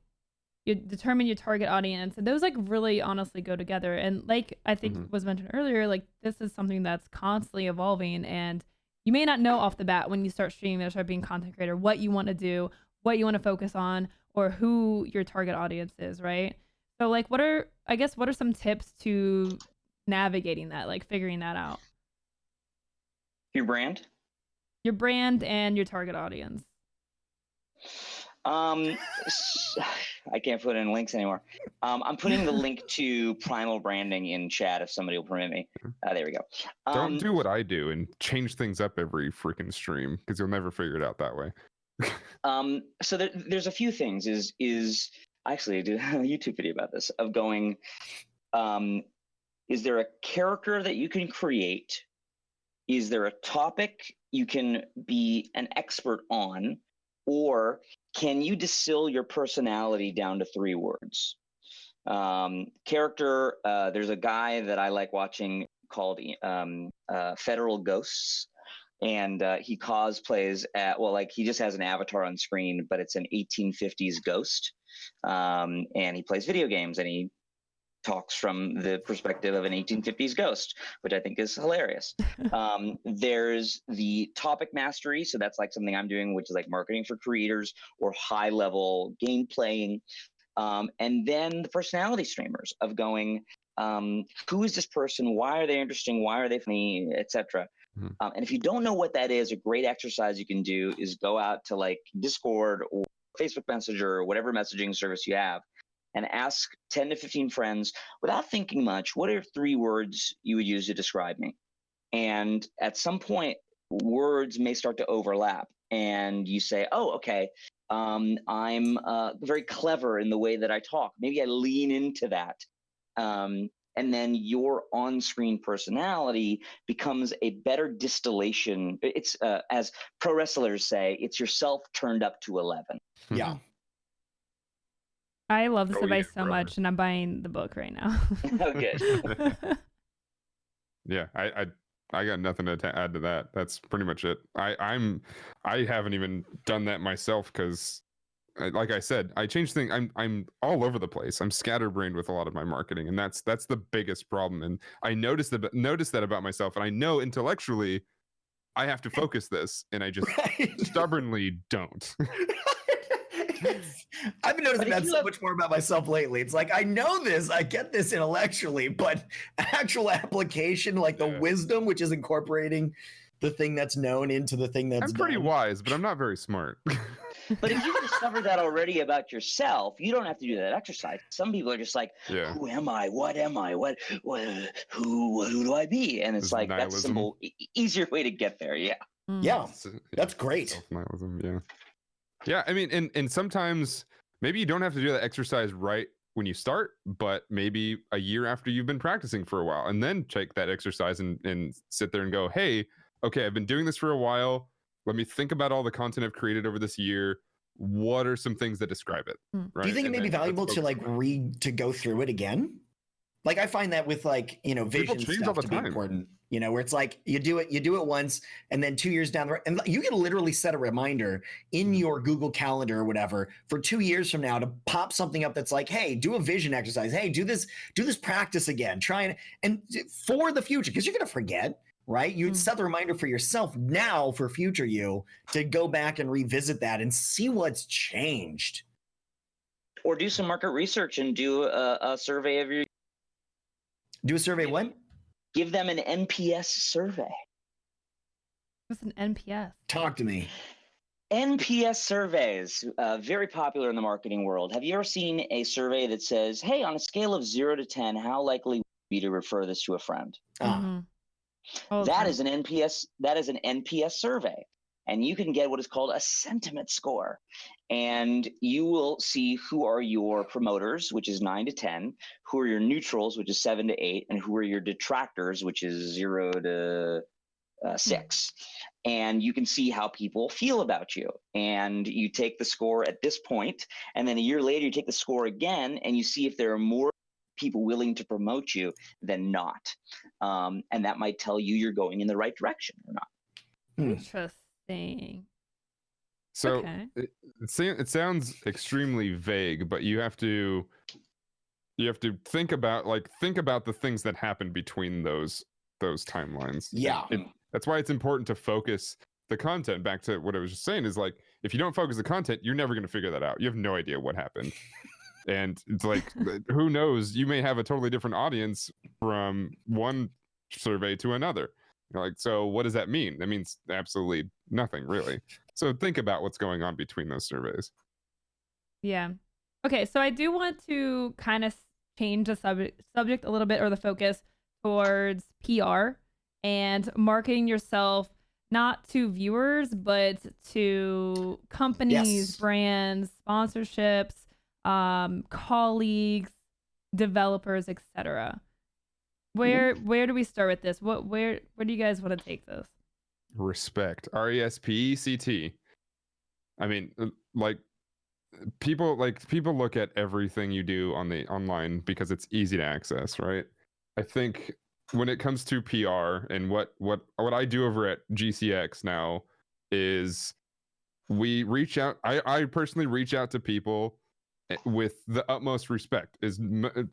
you determine your target audience, and those like really honestly go together. And like I think was mentioned earlier, like this is something that's constantly evolving, and you may not know off the bat when you start streaming or start being a content creator what you want to do, what you want to focus on, or who your target audience is, right? So like what are some tips to navigating that, like figuring that out? Your brand? Your brand and your target audience. I can't put in links anymore. I'm putting the link to Primal Branding in chat if somebody will permit me. There we go. Don't do what I do and change things up every freaking stream, because you'll never figure it out that way. So there's a few things. Is actually I did a YouTube video about this, of going, is there a character that you can create? Is there a topic you can be an expert on? Or can you distill your personality down to 3 words? Character, there's a guy that I like watching called Federal Ghosts. And he cosplays he just has an avatar on screen, but it's an 1850s ghost. And he plays video games, and he talks from the perspective of an 1850s ghost, which I think is hilarious. There's the topic mastery. So that's like something I'm doing, which is like marketing for creators or high level game playing. And then the personality streamers of going, who is this person? Why are they interesting? Why are they funny, etc. And if you don't know what that is, a great exercise you can do is go out to like Discord or Facebook Messenger or whatever messaging service you have, and ask 10 to 15 friends without thinking much, what are 3 words you would use to describe me? And at some point, words may start to overlap, and you say, oh, okay, I'm very clever in the way that I talk. Maybe I lean into that. And then your on-screen personality becomes a better distillation. It's, as pro wrestlers say, it's yourself turned up to 11. Yeah. I love this advice so much, and I'm buying the book right now. Oh, good. Yeah, I got nothing to add to that. That's pretty much it. I haven't even done that myself, because like I said, I change things. I'm all over the place. I'm scatterbrained with a lot of my marketing, and that's the biggest problem. And I noticed that about myself, and I know intellectually I have to focus this, and I just stubbornly don't. I've been noticing that so much more about myself lately. It's like, I know this, I get this intellectually, but actual application, like the wisdom, which is incorporating the thing that's known into the thing that's I'm pretty wise, but I'm not very smart. But if you've discovered that already about yourself, you don't have to do that exercise. Some people are just like, who am I? What am I? Who do I be? And it's like, nihilism. That's a simple, easier way to get there. Yeah. Yeah. That's great. Self-nihilism, yeah. Yeah, I mean, and sometimes maybe you don't have to do that exercise right when you start, but maybe a year after you've been practicing for a while, and then take that exercise and sit there and go, hey, okay, I've been doing this for a while. Let me think about all the content I've created over this year. What are some things that describe it? Right? Do you think it may be valuable to like to go through it again? Like I find that with like, vision stuff to be important, where it's like you do it once, and then 2 years down the road, and you can literally set a reminder in your Google Calendar or whatever for 2 years from now to pop something up that's like, hey, do a vision exercise. Hey, do this practice again. Try and for the future, because you're going to forget, right? You'd set the reminder for yourself now for future you to go back and revisit that and see what's changed. Or do some market research and do a survey of your. Do a survey what? Give them an NPS survey. What's an NPS? Talk to me. NPS surveys, very popular in the marketing world. Have you ever seen a survey that says, hey, on a scale of 0 to 10, how likely would you be to refer this to a friend? That is an NPS survey. And you can get what is called a sentiment score. And you will see who are your promoters, which is 9 to 10, who are your neutrals, which is 7 to 8, and who are your detractors, which is 0 to 6. And you can see how people feel about you. And you take the score at this point, and then a year later, you take the score again, and you see if there are more people willing to promote you than not. And that might tell you you're going in the right direction or not. Interesting. So Okay. it sounds extremely vague, but you have to think about the things that happen between those timelines. Yeah. That's why it's important to focus the content. Back to what I was just saying is like, if you don't focus the content, you're never going to figure that out. You have no idea what happened. And it's like, who knows? You may have a totally different audience from one survey to another. Like, so what does that mean? That means absolutely nothing, really. So think about what's going on between those surveys. Yeah. Okay, so I do want to kind of change the subject a little bit, or the focus towards PR and marketing yourself, not to viewers, but to companies, Yes. brands, sponsorships, colleagues, developers, etc. Where do we start with this? Where do you guys want to take this? Respect. RESPECT. I mean, like people look at everything you do on the online because it's easy to access, right? I think when it comes to PR and what I do over at GCX now is we reach out. I personally reach out to people with the utmost respect.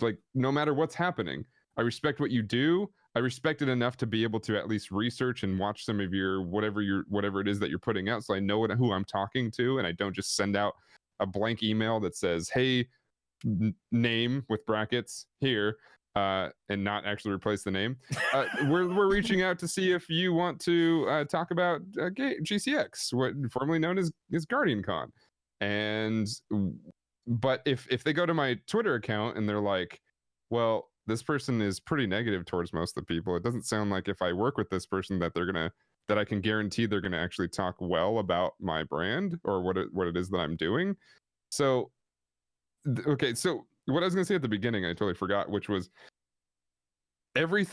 Like, no matter what's happening, I respect what you do. I respect it enough to be able to at least research and watch some of your whatever it is that you're putting out, so I know who I'm talking to, and I don't just send out a blank email that says, "Hey, name with brackets here," and not actually replace the name. We're reaching out to see if you want to talk about GCX, what formerly known as GuardianCon, but if they go to my Twitter account and they're like, well, this person is pretty negative towards most of the people. It doesn't sound like if I work with this person that I can guarantee they're gonna actually talk well about my brand or what it is that I'm doing. So, okay, so what I was gonna say at the beginning, I totally forgot, which was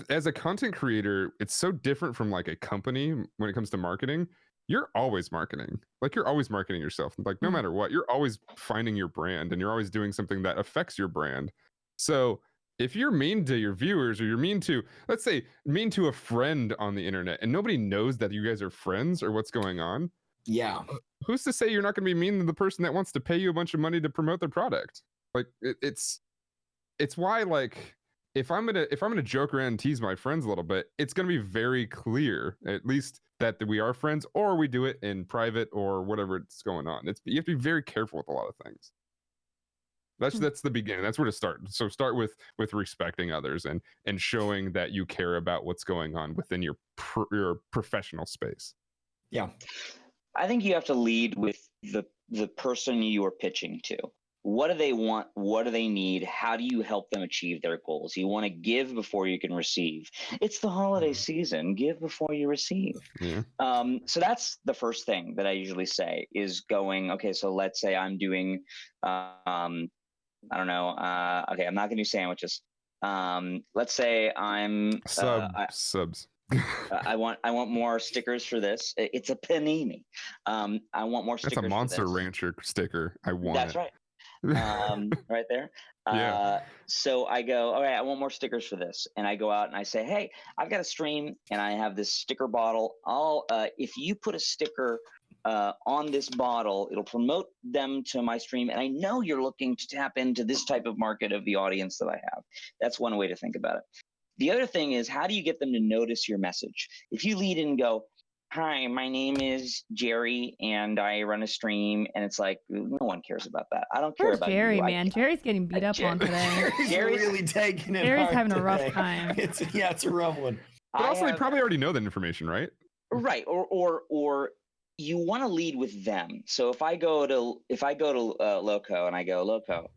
as a content creator, it's so different from like a company when it comes to marketing. You're always marketing. Like, you're always marketing yourself. Like, no matter what, you're always finding your brand and you're always doing something that affects your brand. So if you're mean to your viewers, or you're mean to, let's say, mean to a friend on the internet, and nobody knows that you guys are friends or what's going on, Yeah. who's to say you're not going to be mean to the person that wants to pay you a bunch of money to promote their product? Like, it's why, like, if I'm gonna joke around and tease my friends a little bit, it's gonna be very clear, at least, that we are friends, or we do it in private or whatever it's going on. You have to be very careful with a lot of things. That's the beginning. That's where to start. So start with respecting others and showing that you care about what's going on within your professional space. Yeah. I think you have to lead with the person you are pitching to. What do they want? What do they need? How do you help them achieve their goals? You want to give before you can receive. It's the holiday season. Give before you receive. Yeah. So that's the first thing that I usually say is going, okay, so let's say I'm doing, I don't know. Okay, I'm not going to do sandwiches. Let's say I'm subs. I want more stickers for this. It's a panini. I want more stickers. That's a Monster for this. Rancher sticker. I want. That's right. Right there. Yeah. So I go, all right, I want more stickers for this, and I go out and I say, hey, I've got a stream and I have this sticker bottle. If you put a sticker on this bottle, it'll promote them to my stream, and I know you're looking to tap into this type of market of the audience that I have. That's one way to think about it. The other thing is, how do you get them to notice your message? If you lead in and go, hi, my name is Jerry and I run a stream, and it's like, no one cares about that. I don't care Where's about Jerry, you. man? Jerry's getting beat up on today. Jerry's really taking it. Jerry's hard having a rough today. time. It's a rough one. But also, they probably already know that information, right? Right. Or you want to lead with them. So if I go to Loco and I go, Loco,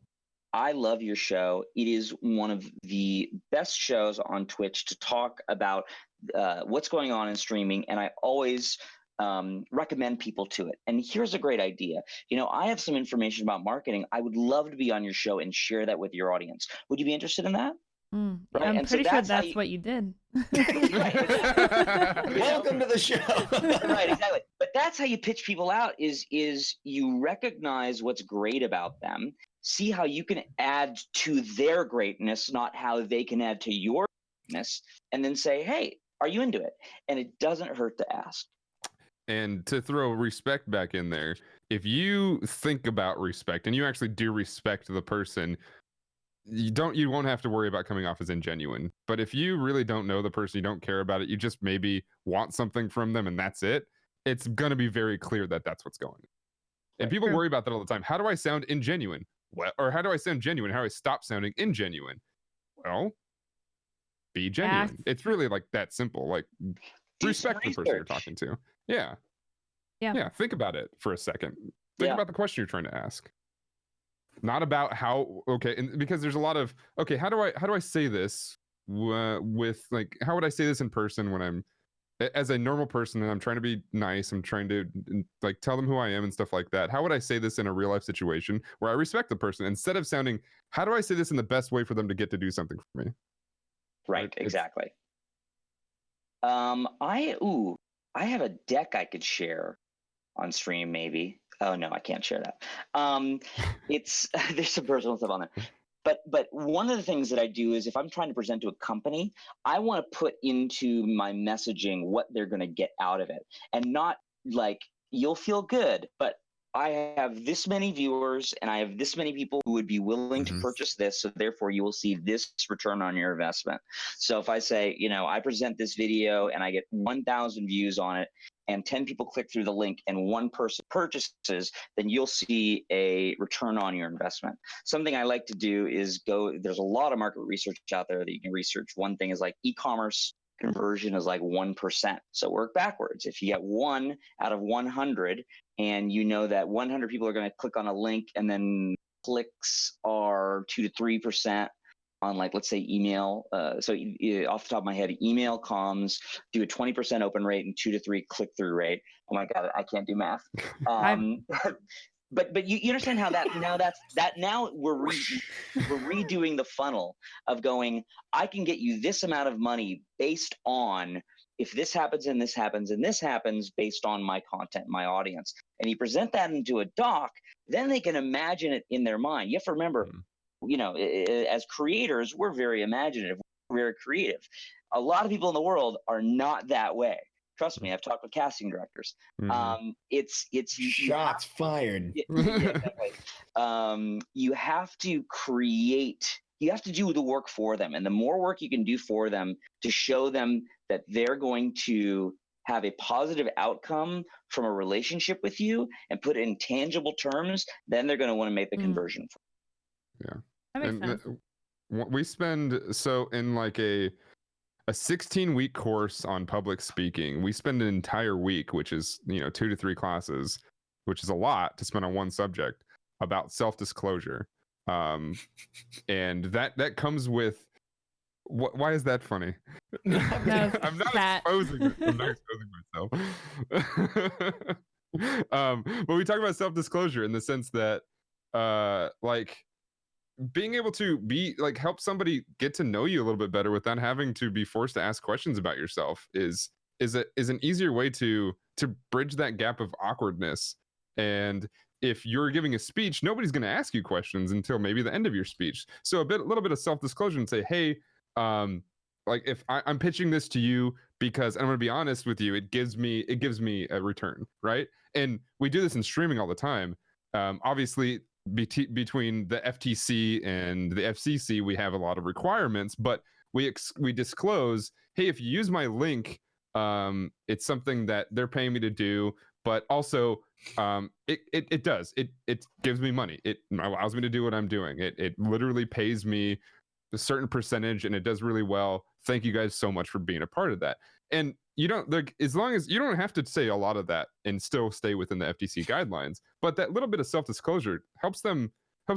I love your show. It is one of the best shows on Twitch to talk about what's going on in streaming, and I always recommend people to it. And here's a great idea. I have some information about marketing. I would love to be on your show and share that with your audience. Would you be interested in that? Right? I'm pretty sure that's what you did. Welcome to the show. Right, exactly. But that's how you pitch people out is you recognize what's great about them, see how you can add to their greatness, not how they can add to your greatness, and then say, hey, are you into it? And it doesn't hurt to ask. And to throw respect back in there, if you think about respect and you actually do respect the person, you won't have to worry about coming off as ingenuine. But if you really don't know the person, you don't care about it, you just maybe want something from them and that's it, it's going to be very clear that that's what's going on. And people worry about that all the time. How do I sound ingenuine? Well, or how do I sound genuine? How do I stop sounding ingenuine? Well, be genuine. It's really like that simple. Like, respect the person you're talking to. Yeah. Think about it for a second. Think about the question you're trying to ask. Not about how, and because there's a lot of, how do I say this with, like, how would I say this in person when I'm as a normal person and I'm trying to be nice, I'm trying to like tell them who I am and stuff like that. How would I say this in a real life situation where I respect the person instead of sounding, how do I say this in the best way for them to get to do something for me? Right, exactly. I have a deck I could share on stream, maybe. Oh no, I can't share that. It's there's some personal stuff on there. But one of the things that I do is if I'm trying to present to a company, I want to put into my messaging what they're going to get out of it, and not like you'll feel good, but I have this many viewers and I have this many people who would be willing to purchase this. So therefore you will see this return on your investment. So if I say, I present this video and I get 1,000 views on it and 10 people click through the link and one person purchases, then you'll see a return on your investment. Something I like to do is there's a lot of market research out there that you can research. One thing is like e-commerce conversion is like 1%. So work backwards. If you get 1 out of 100 and you know that 100 people are going to click on a link and then clicks are 2 to 3% on, like, let's say email. So off the top of my head, email comms do a 20% open rate and 2 to 3 click-through rate. Oh my God, I can't do math. But you understand how now we're redoing the funnel of going, I can get you this amount of money based on if this happens and this happens and this happens based on my content, my audience. And you present that into a doc, then they can imagine it in their mind. You have to remember, as creators, we're very imaginative, we're very creative. A lot of people in the world are not that way. Trust me, I've talked with casting directors. It's shots fired. Exactly. You have to create. You have to do the work for them, and the more work you can do for them to show them that they're going to have a positive outcome from a relationship with you and put it in tangible terms, then they're going to want to make the conversion. Yeah, that makes sense. We spend in like a 16-week course on public speaking, we spend an entire week, which is 2 to 3 classes, which is a lot to spend on one subject, about self-disclosure. And that comes with why is that funny? I'm not exposing myself. But we talk about self-disclosure in the sense that like being able to help somebody get to know you a little bit better without having to be forced to ask questions about yourself is an easier way to bridge that gap of awkwardness. And if you're giving a speech, nobody's going to ask you questions until maybe the end of your speech. So a little bit of self-disclosure and say, hey, like if I'm pitching this to you because I'm going to be honest with you, it gives me a return, right? And we do this in streaming all the time. Obviously, between the FTC and the FCC, we have a lot of requirements, but we disclose, hey, if you use my link, it's something that they're paying me to do, but also it gives me money. It allows me to do what I'm doing. It literally pays me a certain percentage and it does really well. Thank you guys so much for being a part of that. And as long as you don't have to say a lot of that and still stay within the FTC guidelines, but that little bit of self-disclosure helps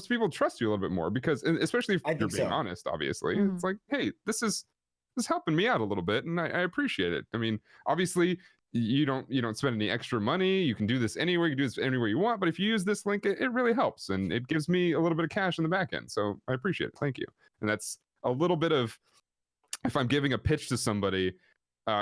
people trust you a little bit more, because especially if you're being honest, obviously, it's like, hey, this is helping me out a little bit and I appreciate it. I mean, obviously you don't spend any extra money. You can do this anywhere. You can do this anywhere you want, but if you use this link, it really helps and it gives me a little bit of cash in the back end. So I appreciate it. Thank you. And that's a little bit of, if I'm giving a pitch to somebody,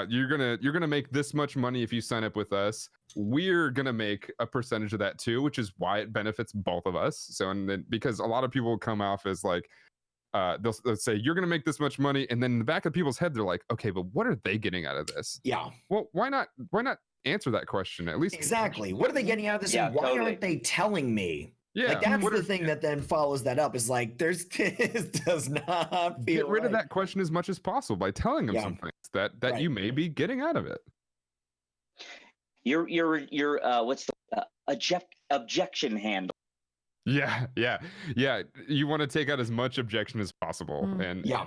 you're gonna make this much money if you sign up with us. We're gonna make a percentage of that too, which is why it benefits both of us. So, and then because a lot of people come off as like, they'll say you're gonna make this much money, and then in the back of people's head they're like, okay, but what are they getting out of this? Yeah. Well, why not answer that question at least. Exactly. What are they getting out of this? Yeah, and why totally. aren't they telling me? Yeah, Like that's what the are- thing that then follows that up is like this does not feel get rid of right. that question as much as possible by telling them Yeah. some things that Right. you may be getting out of it. Your what's the objection handle? Yeah. You want to take out as much objection as possible, and Yeah.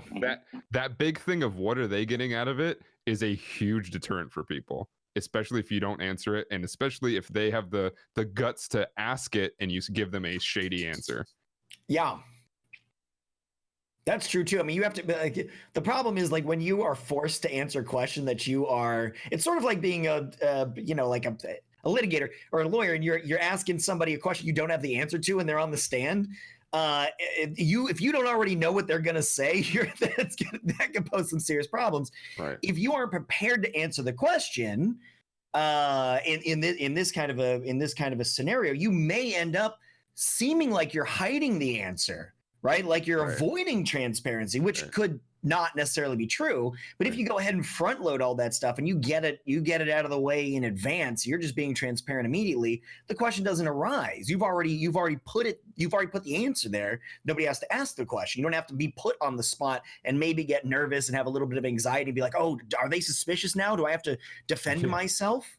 that big thing of what are they getting out of it is a huge deterrent for people, especially if you don't answer it, and especially if they have the guts to ask it and you give them a shady answer. Yeah. That's true too. I mean, you have to. Like, the problem is like when you are forced to answer a question that you are. It's sort of like being a like a litigator or a lawyer, and you're asking somebody a question you don't have the answer to, and they're on the stand. If you don't already know what they're gonna say, that can pose some serious problems. Right. If you aren't prepared to answer the question, in this kind of a scenario, you may end up seeming like you're hiding the answer. Right? Like you're Right. avoiding transparency, which Right. could not necessarily be true. But if you go ahead and front load all that stuff and you get it out of the way in advance, you're just being transparent immediately. The question doesn't arise. You've already put the answer there. Nobody has to ask the question. You don't have to be put on the spot and maybe get nervous and have a little bit of anxiety and be like, oh, are they suspicious now? Do I have to defend myself?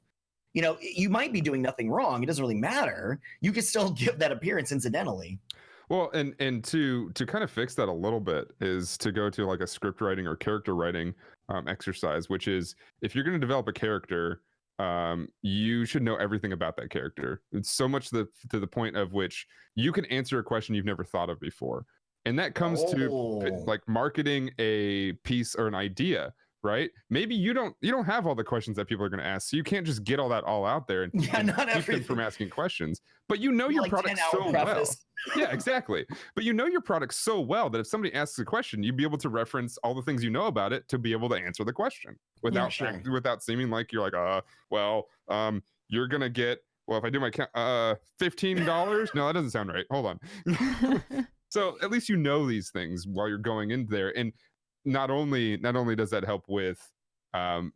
You might be doing nothing wrong. It doesn't really matter. You could still give that appearance incidentally. Well, and to kind of fix that a little bit is to go to like a script writing or character writing exercise, which is if you're going to develop a character, you should know everything about that character. It's so much to the point of which you can answer a question you've never thought of before, and that comes to like marketing a piece or an idea. Right? Maybe you don't have all the questions that people are going to ask, so you can't just get all that all out there and keep them from asking questions. But you know your product so well. Yeah, exactly. But you know your product so well that if somebody asks a question, you'd be able to reference all the things you know about it to be able to answer the question without seeming like you're like, you're gonna get. Well, if I do my count, $15. No, that doesn't sound right. Hold on. So at least you know these things while you're going in there, and not only does that help with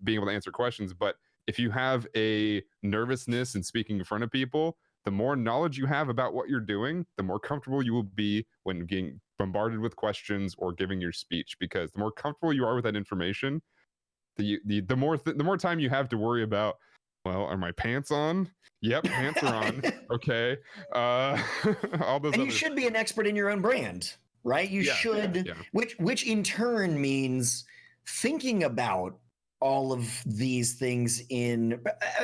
being able to answer questions, but if you have a nervousness in speaking in front of people, the more knowledge you have about what you're doing, the more comfortable you will be when getting bombarded with questions or giving your speech. Because the more comfortable you are with that information, the more time you have to worry about, well, are my pants on? Yep, pants are on. Okay. All those. And you should be an expert in your own brand. Right? You should, which in turn means thinking about all of these things in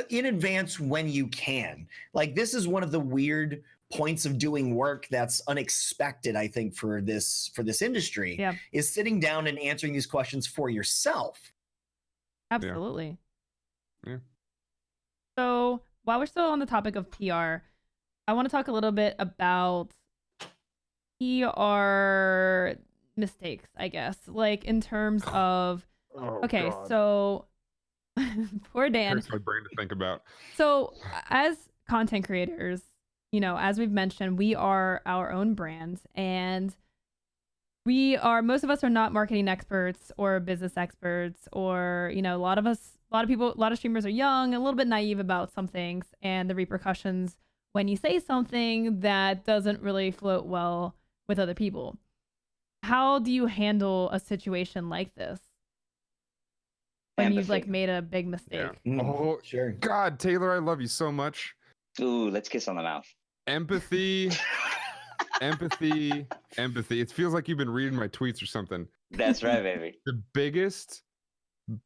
advance when you can. Like this is one of the weird points of doing work that's unexpected, I think, for this industry, is sitting down and answering these questions for yourself. Absolutely. Yeah. So while we're still on the topic of PR, I want to talk a little bit about PR mistakes, I guess, like in terms of so poor Dan. Hurts my brain to think about. So as content creators, as we've mentioned, we are our own brand, and most of us are not marketing experts or business experts, or a lot of streamers are young, a little bit naive about some things and the repercussions when you say something that doesn't really float well with other people. How do you handle a situation like this when you've made a big mistake? Oh, sure. God, Taylor, I love you so much. Ooh, let's kiss on the mouth. Empathy. Empathy. It feels like you've been reading my tweets or something. That's right, baby. The biggest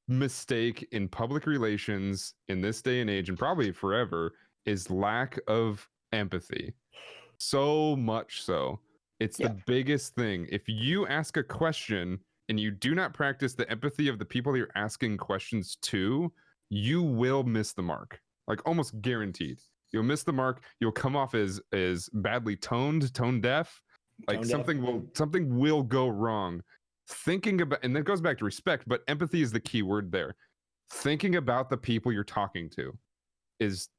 mistake in public relations in this day and age, and probably forever, is lack of empathy. So much so. It's the biggest thing. If you ask a question and you do not practice the empathy of the people you're asking questions to, you will miss the mark. Like almost guaranteed. You'll miss the mark. You'll come off as badly tone deaf. Like something will go wrong. Thinking about, and that goes back to respect, but empathy is the key word there. Thinking about the people you're talking to is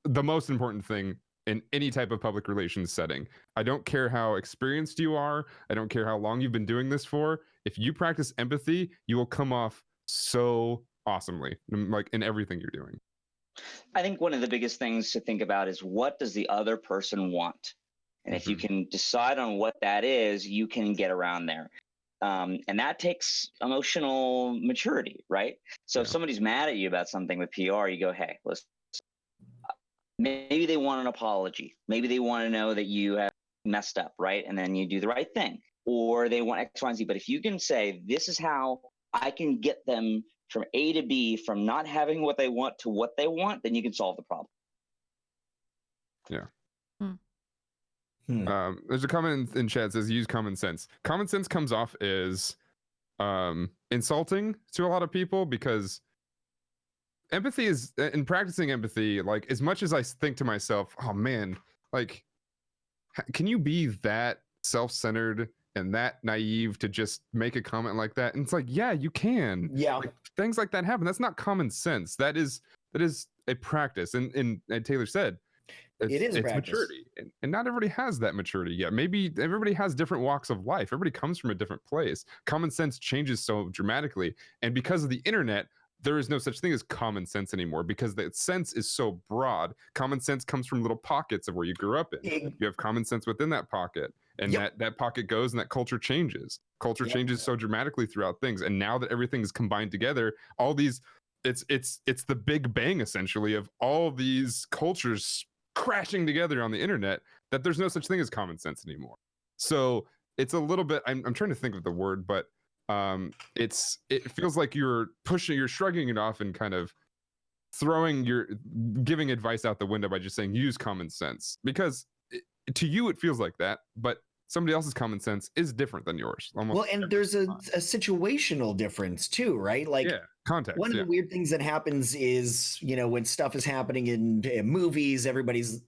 the most important thing in any type of public relations setting. I don't care how experienced you are. I don't care how long you've been doing this for. If you practice empathy, you will come off so awesomely, like in everything you're doing. I think one of the biggest things to think about is what does the other person want? And if you can decide on what that is, you can get around there. And that takes emotional maturity, right? So if somebody's mad at you about something with PR, you go, hey, listen, maybe they want an apology. Maybe they want to know that you have messed up, right? And then you do the right thing. Or they want X, Y, and Z. But if you can say, this is how I can get them from A to B, from not having what they want to what they want, then you can solve the problem. Yeah. Hmm. There's a comment in chat that says use common sense. Common sense comes off as insulting to a lot of people because empathy is, in practicing empathy, like as much as I think to myself, oh man, like can you be that self-centered and that naive to just make a comment like that? And it's like, yeah, you can. Yeah. Like, things like that happen. That's not common sense. That is a practice. And Taylor said, it's maturity, and not everybody has that maturity yet. Maybe everybody has different walks of life. Everybody comes from a different place. Common sense changes so dramatically, and because of the internet, there is no such thing as common sense anymore because the sense is so broad. Common sense comes from little pockets of where you grew up in. You have common sense within that pocket, and that pocket goes, and that culture changes. Culture changes so dramatically throughout things, and now that everything is combined together, all these, it's the Big Bang essentially of all these cultures crashing together on the internet, that there's no such thing as common sense anymore. So it's a little bit, I'm trying to think of the word, but it feels like you're shrugging it off and kind of giving advice out the window by just saying use common sense, because to you it feels like that, but somebody else's common sense is different than yours. Well, and there's a situational difference too, right? Like context. One of the weird things that happens is, when stuff is happening in movies, everybody's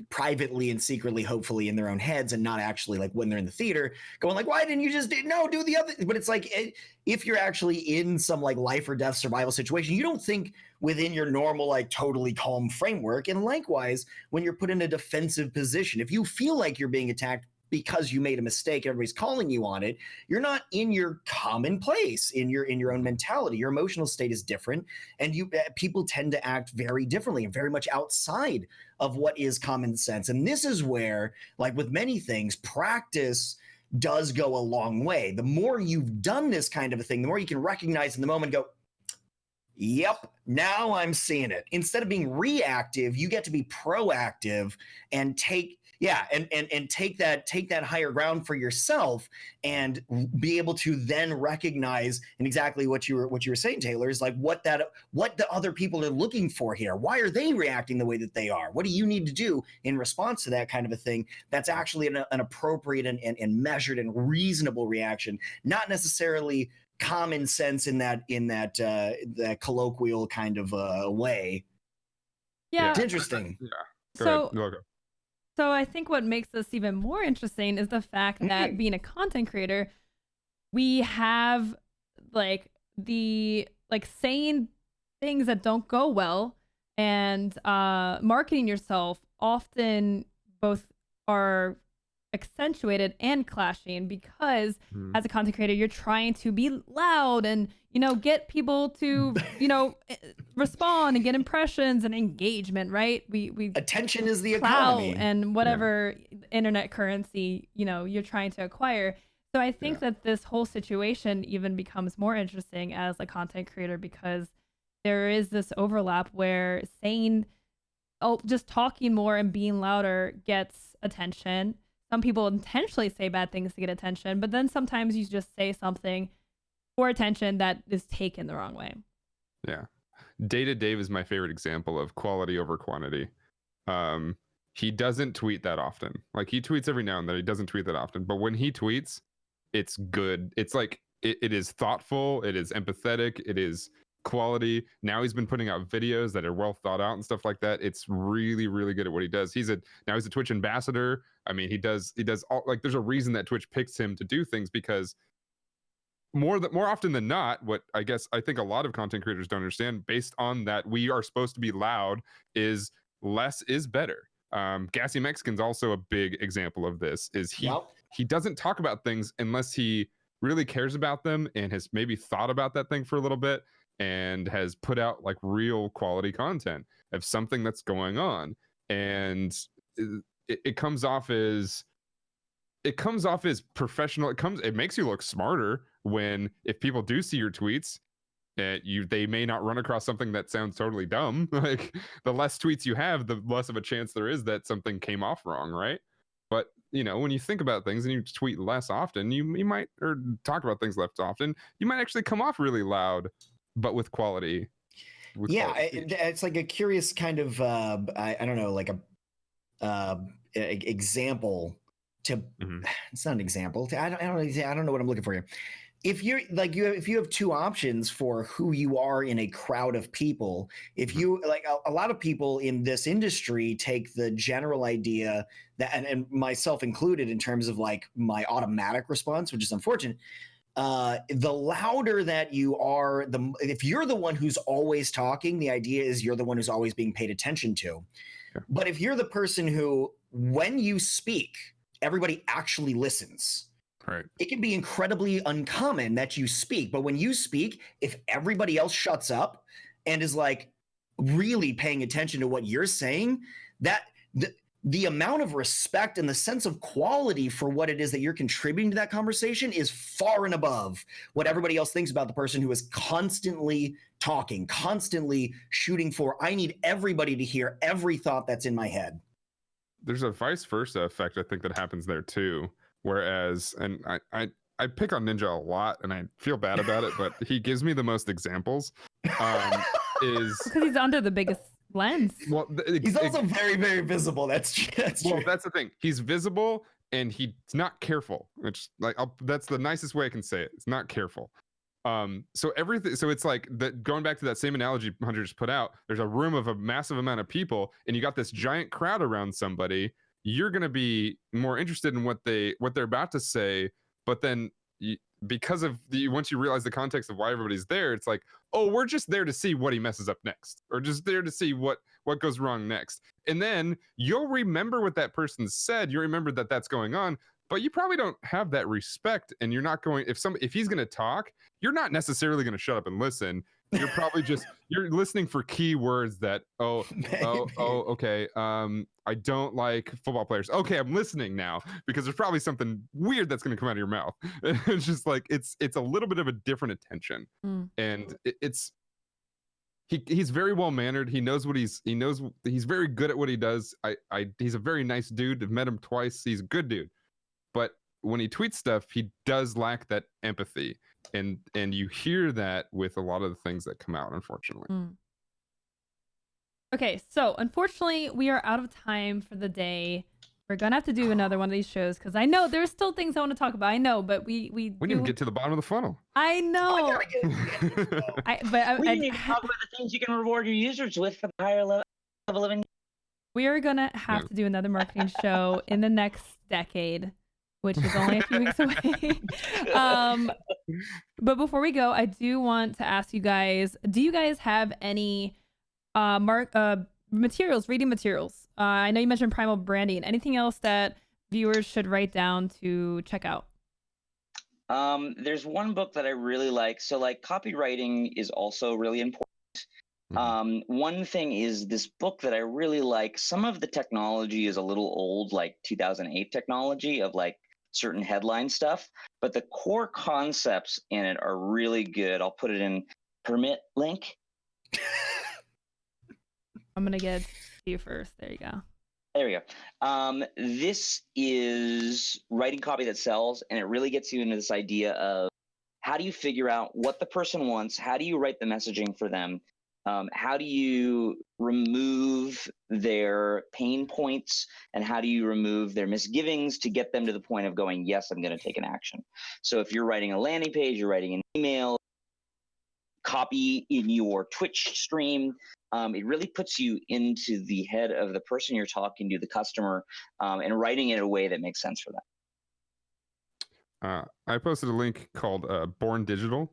privately and secretly, hopefully in their own heads and not actually like when they're in the theater going like, why didn't you just do the other? But it's like, if you're actually in some like life or death survival situation, you don't think within your normal, like totally calm framework. And likewise, when you're put in a defensive position, if you feel like you're being attacked because you made a mistake, everybody's calling you on it, you're not in your common place, in your own mentality. Your emotional state is different, and people tend to act very differently and very much outside of what is common sense. And this is where, like with many things, practice does go a long way. The more you've done this kind of a thing, the more you can recognize in the moment, go, yep, now I'm seeing it. Instead of being reactive, you get to be proactive and take that higher ground for yourself, and be able to then recognize, and exactly what you were saying, Taylor, is like what the other people are looking for here. Why are they reacting the way that they are? What do you need to do in response to that kind of a thing? That's actually an appropriate and measured and reasonable reaction, not necessarily common sense in that colloquial kind of way. Yeah, it's interesting. Go ahead. So I think what makes this even more interesting is the fact that being a content creator, we have saying things that don't go well, and marketing yourself often both are accentuated and clashing, because as a content creator, you're trying to be loud and get people to respond and get impressions and engagement, right? We attention is the economy and whatever internet currency you're trying to acquire. So I think that this whole situation even becomes more interesting as a content creator, because there is this overlap where just talking more and being louder gets attention. Some people intentionally say bad things to get attention, but then sometimes you just say something for attention that is taken the wrong way. Yeah. Data Dave is my favorite example of quality over quantity. He doesn't tweet that often. Like, he tweets every now and then. He doesn't tweet that often. But when he tweets, it's good. It's like, it is thoughtful. It is empathetic. It is quality. Now he's been putting out videos that are well thought out and stuff like that. It's really, really good at what he does. He's a Twitch ambassador. I mean, he does all, like, there's a reason that Twitch picks him to do things, because more often than not, what I think a lot of content creators don't understand, based on that we are supposed to be loud, is less is better. Gassy Mexican's also a big example of this. Is he doesn't talk about things unless he really cares about them and has maybe thought about that thing for a little bit. and has put out like real quality content of something that's going on, and it comes off as professional. It makes you look smarter when, if people do see your tweets, they may not run across something that sounds totally dumb. Like, the less tweets you have, the less of a chance there is that something came off wrong, right? But when you think about things and you tweet less often, you might, or talk about things less often, you might actually come off really loud, but with quality. It's like a curious kind of I don't know, like a example to. It's not an example. I don't know what I'm looking for here. If you're like if you have two options for who you are in a crowd of people, if you like a lot of people in this industry take the general idea that, and myself included, in terms of like my automatic response, which is unfortunate. The louder that you are, if you're the one who's always talking, the idea is you're the one who's always being paid attention to. Yeah. But if you're the person who, when you speak, everybody actually listens. Right. It can be incredibly uncommon that you speak, but when you speak, if everybody else shuts up and is like really paying attention to what you're saying, that the amount of respect and the sense of quality for what it is that you're contributing to that conversation is far and above what everybody else thinks about the person who is constantly talking, constantly shooting for, I need everybody to hear every thought that's in my head. There's a vice versa effect, I think, that happens there too. Whereas, and I pick on Ninja a lot, and I feel bad about it, but he gives me the most examples. Is because he's under the biggest lens. Well, he's also very, very visible. That's true. Well, that's the thing. He's visible, and he's not careful. Which, like, that's the nicest way I can say it. It's not careful. So everything. So it's like that. Going back to that same analogy Hunter just put out. There's a room of a massive amount of people, and you got this giant crowd around somebody. You're going to be more interested in what they're about to say, but then because of once you realize the context of why everybody's there, it's like, oh, we're just there to see what he messes up next, or just there to see what goes wrong next. And then you'll remember what that person said. You remember that that's going on, but you probably don't have that respect, and you're not going, if he's going to talk, you're not necessarily going to shut up and listen. You're probably just, you're listening for key words that, okay. I don't like football players. Okay, I'm listening now, because there's probably something weird that's going to come out of your mouth. It's just like, it's a little bit of a different attention. And he's very well mannered. He knows he's very good at what he does. He's a very nice dude. I've met him twice. He's a good dude. But when he tweets stuff, he does lack that empathy. And you hear that with a lot of the things that come out, unfortunately. Okay, so unfortunately, we are out of time for the day. We're gonna have to do another one of these shows, because I know there's still things I want to talk about. I know, but we didn't even get to the bottom of the funnel. I know. We need to talk about the things you can reward your users with for the higher level of living. We are gonna have to do another marketing show in the next decade, which is only a few weeks away. But before we go, I do want to ask you guys: do you guys have any reading materials? I know you mentioned primal branding. Anything else that viewers should write down to check out? There's one book that I really like. So, like, copywriting is also really important. One thing is this book that I really like. Some of the technology is a little old, like 2008 technology of like certain headline stuff, but the core concepts in it are really good. I'll put it in permit link. I'm gonna get to you first. There you go. There we go. This is writing copy that sells, and it really gets you into this idea of how do you figure out what the person wants? How do you write the messaging for them? How do you remove their pain points, and how do you remove their misgivings to get them to the point of going, yes, I'm going to take an action. So if you're writing a landing page, you're writing an email, copy in your Twitch stream, it really puts you into the head of the person you're talking to, the customer, and writing it in a way that makes sense for them. I posted a link called Born Digital.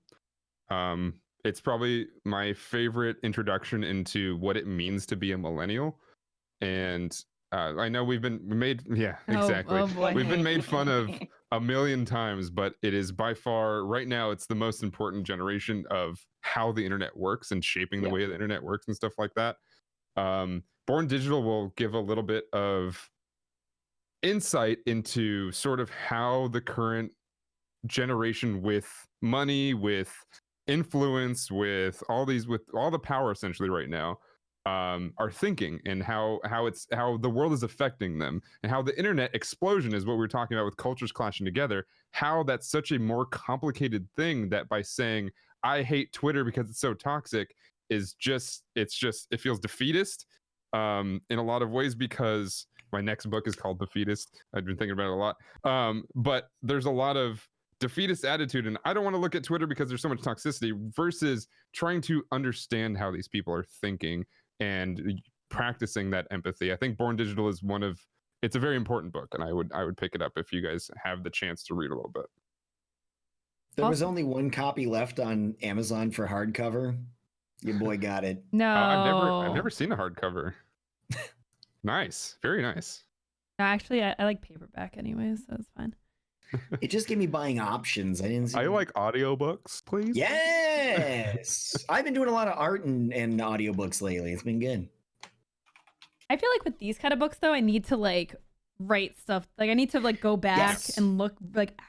It's probably my favorite introduction into what it means to be a millennial. And I know we've been made fun of a million times, but it is by far right now it's the most important generation of how the internet works and shaping the way the internet works and stuff like that. Born Digital will give a little bit of insight into sort of how the current generation with money, with influence, with all the power essentially right now are thinking, and how the world is affecting them, and how the internet explosion is what we were talking about with cultures clashing together, how that's such a more complicated thing, that by saying I hate Twitter because it's so toxic it feels defeatist in a lot of ways, because my next book is called Defeatist. I've been thinking about it a lot. But there's a lot of defeatist attitude, and I don't want to look at Twitter because there's so much toxicity, versus trying to understand how these people are thinking and practicing that empathy. I think Born Digital is it's a very important book, and I would pick it up if you guys have the chance to read a little bit. There was only one copy left on Amazon for hardcover. Your boy got it. No, I've never seen a hardcover. Nice, very nice. No, actually, I like paperback anyways, so it's fine. It just gave me buying options. I like audiobooks, please. Yes. I've been doing a lot of art and audiobooks lately. It's been good. I feel like with these kind of books though, I need to like write stuff. Like I need to like go back and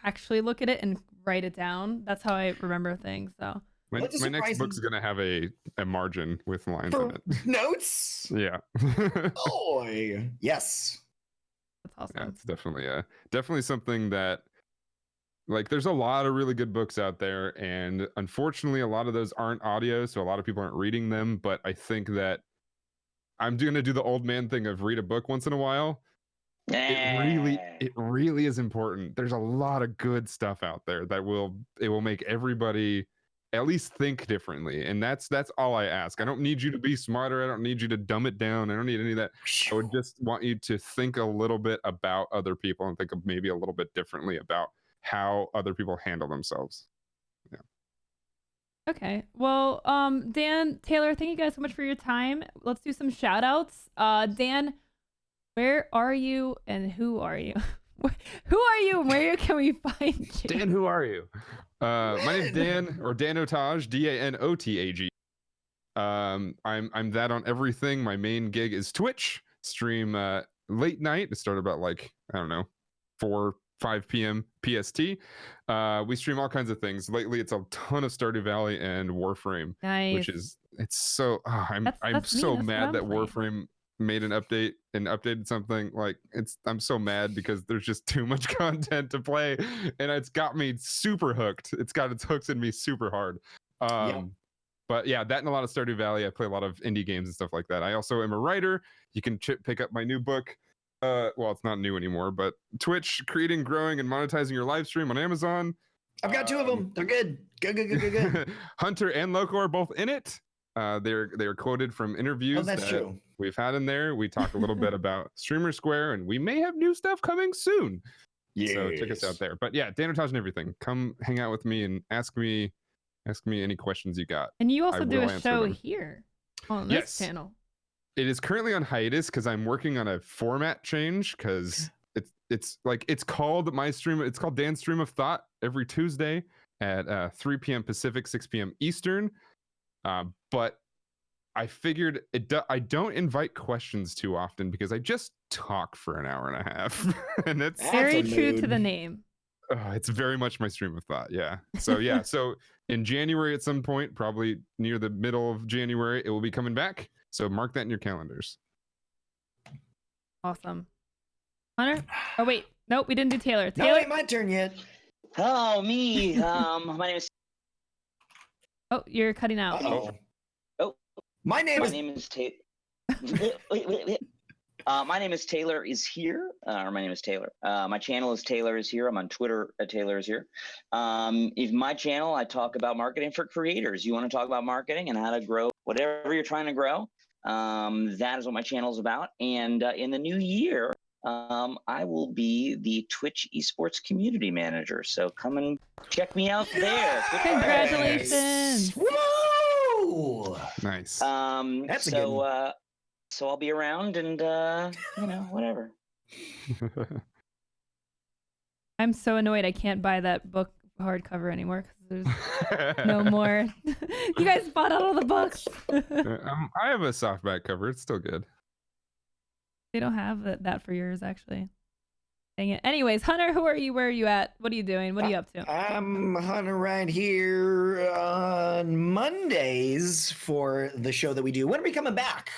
actually look at it and write it down. That's how I remember things. So my next book's gonna have a margin with lines for in it. Notes? Yeah. Oh, yes. That's awesome. Yeah, it's definitely something that, like, there's a lot of really good books out there, and unfortunately a lot of those aren't audio, so a lot of people aren't reading them. But I think that I'm gonna do the old man thing of read a book once in a while. It really is important. There's a lot of good stuff out there that will make everybody at least think differently, and that's all I ask. I don't need you to be smarter. I don't need you to dumb it down. I don't need any of that. I would just want you to think a little bit about other people and think of maybe a little bit differently about how other people handle themselves. Yeah. Okay. Well, Dan, Taylor, thank you guys so much for your time. Let's do some shout outs. Dan, where are you and who are you? Who are you and where can we find you? Dan, who are you? My name's Dan, or Danotage, Danotage. I'm that on everything. My main gig is Twitch. Stream late night. It started about 4-5 p.m. PST. We stream all kinds of things. Lately, it's a ton of Stardew Valley and Warframe, Nice. which is I'm so mad that Warframe made an update and updated something. I'm so mad because there's just too much content to play, and it's got me super hooked. It's got its hooks in me super hard. But yeah, that and a lot of Stardew Valley. I play a lot of indie games and stuff like that. I also am a writer. You can pick up my new book. Well, it's not new anymore, but Twitch, creating, growing, and monetizing your live stream on Amazon. I've got 2 of them. They're good. Good. Hunter and Loco are both in it. They're quoted from interviews true. We've had in there. We talk a little bit about StreamerSquare, and we may have new stuff coming soon. Yes. So check us out there. But yeah, Danotage and everything. Come hang out with me and ask me any questions you got. And you also do a show here on this channel. It is currently on hiatus because I'm working on a format change, because it's called my stream. It's called Dan's Stream of Thought every Tuesday at 3 p.m. Pacific, 6 p.m. Eastern. But I figured I don't invite questions too often because I just talk for an hour and a half, and it's very true to the name. It's very much my stream of thought. Yeah. So yeah. So in January at some point, probably near the middle of January, it will be coming back. So mark that in your calendars. Awesome. Hunter? Oh wait, nope, we didn't do Taylor. No, ain't my turn yet. Oh, me. My name is. Oh, you're cutting out. My name is Taylor. My name is TaylorIsHere, or my name is Taylor. My channel is TaylorIsHere. I'm on Twitter at TaylorIsHere. If my channel, I talk about marketing for creators. You want to talk about marketing and how to grow whatever you're trying to grow. That is what my channel is about. And in the new year, I will be the Twitch esports community manager. So come and check me out there. Congratulations! Woo! Nice. That's a good one. So I'll be around and whatever. I'm so annoyed I can't buy that book hardcover anymore because there's no more. You guys bought out all the books. I have a softback cover. It's still good. They don't have that for yours, actually. Dang it. Anyways, Hunter, who are you? Where are you at? What are you doing? What are you up to? I'm Hunter right here on Mondays for the show that we do. When are we coming back,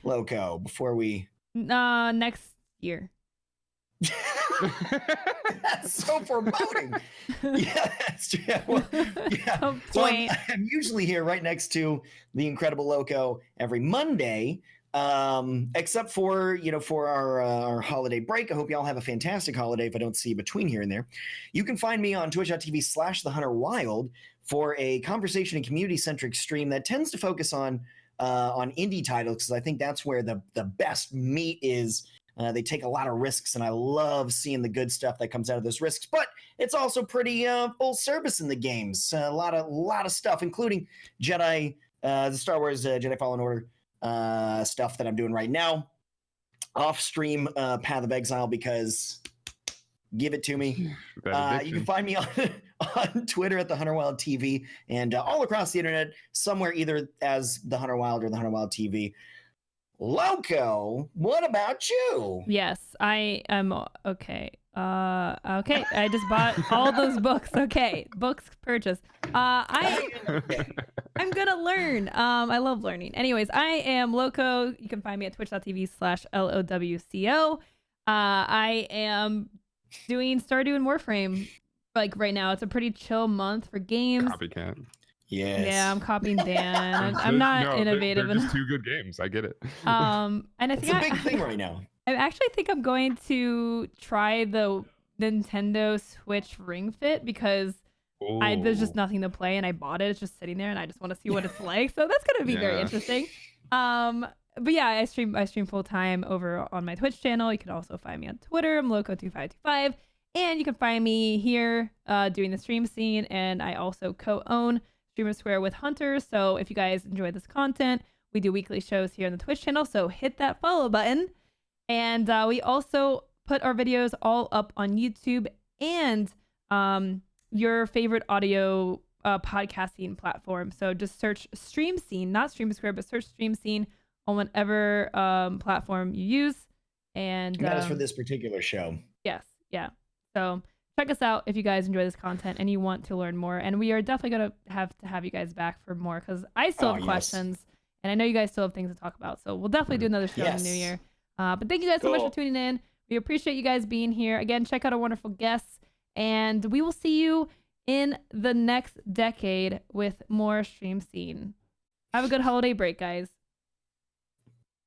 Loco? Before we Next year. That's so foreboding. Yeah, that's true. Well, yeah. Oh, So point. I'm usually here right next to the Incredible Loco every Monday, except for for our holiday break. I hope y'all have a fantastic holiday. If I don't see you between here and there, you can find me on twitch.tv/thehunterwild for a conversation and community centric stream that tends to focus on indie titles, because I think that's where the best meat is. They take a lot of risks, and I love seeing the good stuff that comes out of those risks. But it's also pretty full service in the games. A lot of stuff, including Jedi, the Star Wars Jedi Fallen Order stuff that I'm doing right now. Off stream, Path of Exile, because give it to me. You can find me on Twitter at the Hunter Wild TV, and all across the internet, somewhere either as the Hunter Wild or the Hunter Wild TV. Loco, what about you? Yes, I am okay. Okay, I just bought all those books. Okay, books purchased. I'm gonna learn. I love learning. Anyways, I am Loco. You can find me at twitch.tv/LOWCO. I am doing Stardew and Warframe. Like right now, it's a pretty chill month for games. Copycat. Yes. Yeah, I'm copying Dan. I'm not innovative they're enough. just two good games. I get it. And I It's think a big thing right now. I actually think I'm going to try the Nintendo Switch Ring Fit, because there's just nothing to play, and I bought it. It's just sitting there, and I just want to see what it's like. So that's gonna be very interesting. But yeah, I stream full time over on my Twitch channel. You can also find me on Twitter. I'm Loco2525, and you can find me here doing the stream scene. And I also co-own StreamerSquare with Hunter. So if you guys enjoy this content, we do weekly shows here on the Twitch channel. So hit that follow button. And we also put our videos all up on YouTube and your favorite audio podcasting platform. So just search Stream Scene, not StreamerSquare, but search Stream Scene on whatever platform you use. And that is for this particular show. Yes, yeah. So check us out if you guys enjoy this content and you want to learn more. And we are definitely going to have you guys back for more, because I still have questions, and I know you guys still have things to talk about. So we'll definitely do another show in the new year. But thank you guys so much for tuning in. We appreciate you guys being here. Again, check out our wonderful guests, and we will see you in the next decade with more Stream Scene. Have a good holiday break, guys.